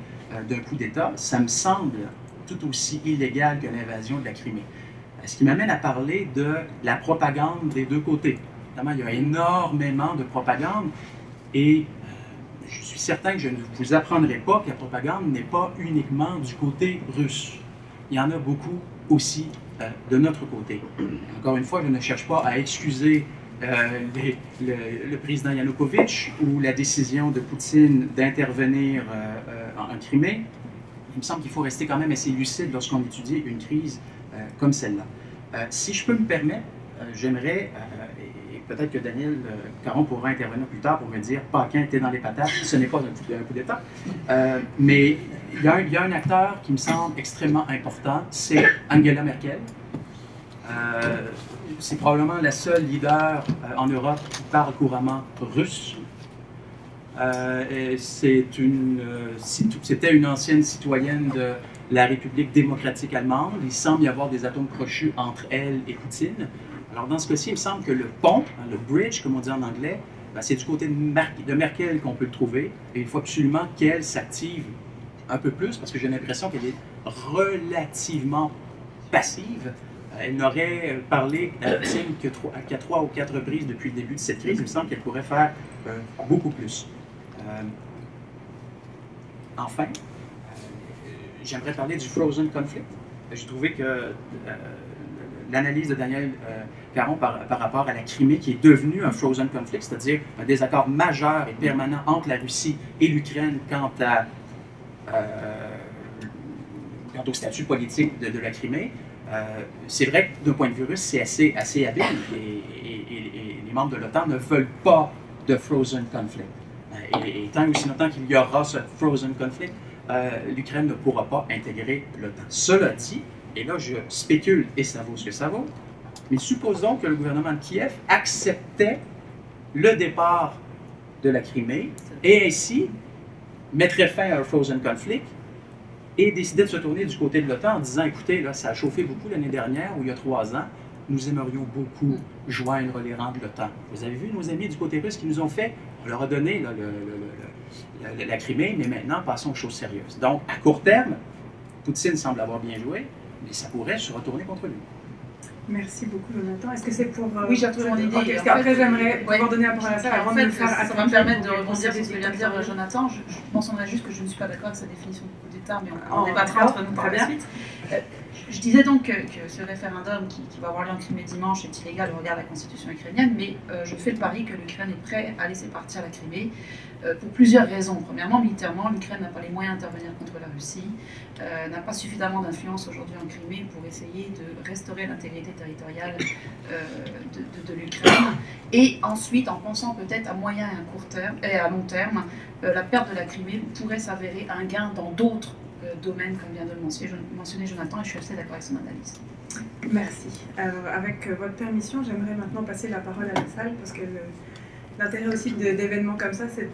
d'un coup d'État. Ça me semble tout aussi illégal que l'invasion de la Crimée. Ce qui m'amène à parler de la propagande des deux côtés. Notamment, il y a énormément de propagande, et je suis certain que je ne vous apprendrai pas que la propagande n'est pas uniquement du côté russe. Il y en a beaucoup aussi de notre côté. Encore une fois, je ne cherche pas à excuser le président Yanukovych ou la décision de Poutine d'intervenir en Crimée. Il me semble qu'il faut rester quand même assez lucide lorsqu'on étudie une crise comme celle-là. Si je peux me permettre, j'aimerais, et peut-être que Daniel Caron pourra intervenir plus tard pour me dire Paquin était dans les patates, ce n'est pas un coup d'État, mais il y a un acteur qui me semble extrêmement important, c'est Angela Merkel. C'est probablement la seule leader en Europe qui parle couramment russe. C'était une ancienne citoyenne de la République démocratique allemande. Il semble y avoir des atomes crochus entre elle et Poutine. Alors dans ce cas-ci, il me semble que le pont, le bridge, comme on dit en anglais, ben, c'est du côté de Merkel qu'on peut le trouver. Et il faut absolument qu'elle s'active un peu plus, parce que j'ai l'impression qu'elle est relativement passive. Elle n'aurait parlé à Poutine qu'à 3 ou 4 reprises depuis le début de cette crise. Il me semble qu'elle pourrait faire beaucoup plus. Enfin, j'aimerais parler du Frozen Conflict. J'ai trouvé que l'analyse de Daniel Caron par rapport à la Crimée, qui est devenue un Frozen Conflict, c'est-à-dire un désaccord majeur et permanent entre la Russie et l'Ukraine quant au statut politique de la Crimée, c'est vrai que d'un point de vue russe, c'est assez habile et les membres de l'OTAN ne veulent pas de Frozen Conflict. Et tant aussi longtemps qu'il y aura ce Frozen Conflict, l'Ukraine ne pourra pas intégrer l'OTAN. Cela dit, et là je spécule et ça vaut ce que ça vaut, mais supposons que le gouvernement de Kiev acceptait le départ de la Crimée et ainsi mettrait fin à un Frozen Conflict et décidait de se tourner du côté de l'OTAN en disant, écoutez, là, ça a chauffé beaucoup l'année dernière ou il y a 3 ans, nous aimerions beaucoup joindre les rangs de l'OTAN. Vous avez vu nos amis du côté russe qui nous ont fait, on leur a donné là, la Crimée, mais maintenant, passons aux choses sérieuses. Donc, à court terme, Poutine semble avoir bien joué, mais ça pourrait se retourner contre lui. Merci beaucoup, Jonathan. Est-ce que c'est pour... Oui, j'ai toujours mon idée. Okay, parce qu'après, j'aimerais pouvoir donner la parole à ça avant de le faire. Ça va me permettre de rebondir sur ce que vient de dire Jonathan. Je mentionnerai juste que je ne suis pas d'accord avec sa définition du coup d'État, mais on débattra entre nous par la suite. Je disais donc que ce référendum qui va avoir lieu en Crimée dimanche est illégal au regard de la constitution ukrainienne, mais je fais le pari que l'Ukraine est prête à laisser partir la Crimée pour plusieurs raisons. Premièrement, militairement, l'Ukraine n'a pas les moyens d'intervenir contre la Russie, n'a pas suffisamment d'influence aujourd'hui en Crimée pour essayer de restaurer l'intégrité territoriale de l'Ukraine. Et ensuite, en pensant peut-être à moyen et à court terme et à long terme, la perte de la Crimée pourrait s'avérer un gain dans d'autres domaines, comme vient de le mentionner Jonathan, et je suis assez d'accord avec son analyse. Merci. Alors, avec votre permission, j'aimerais maintenant passer la parole à la salle, parce que l'intérêt aussi d'événements comme ça, c'est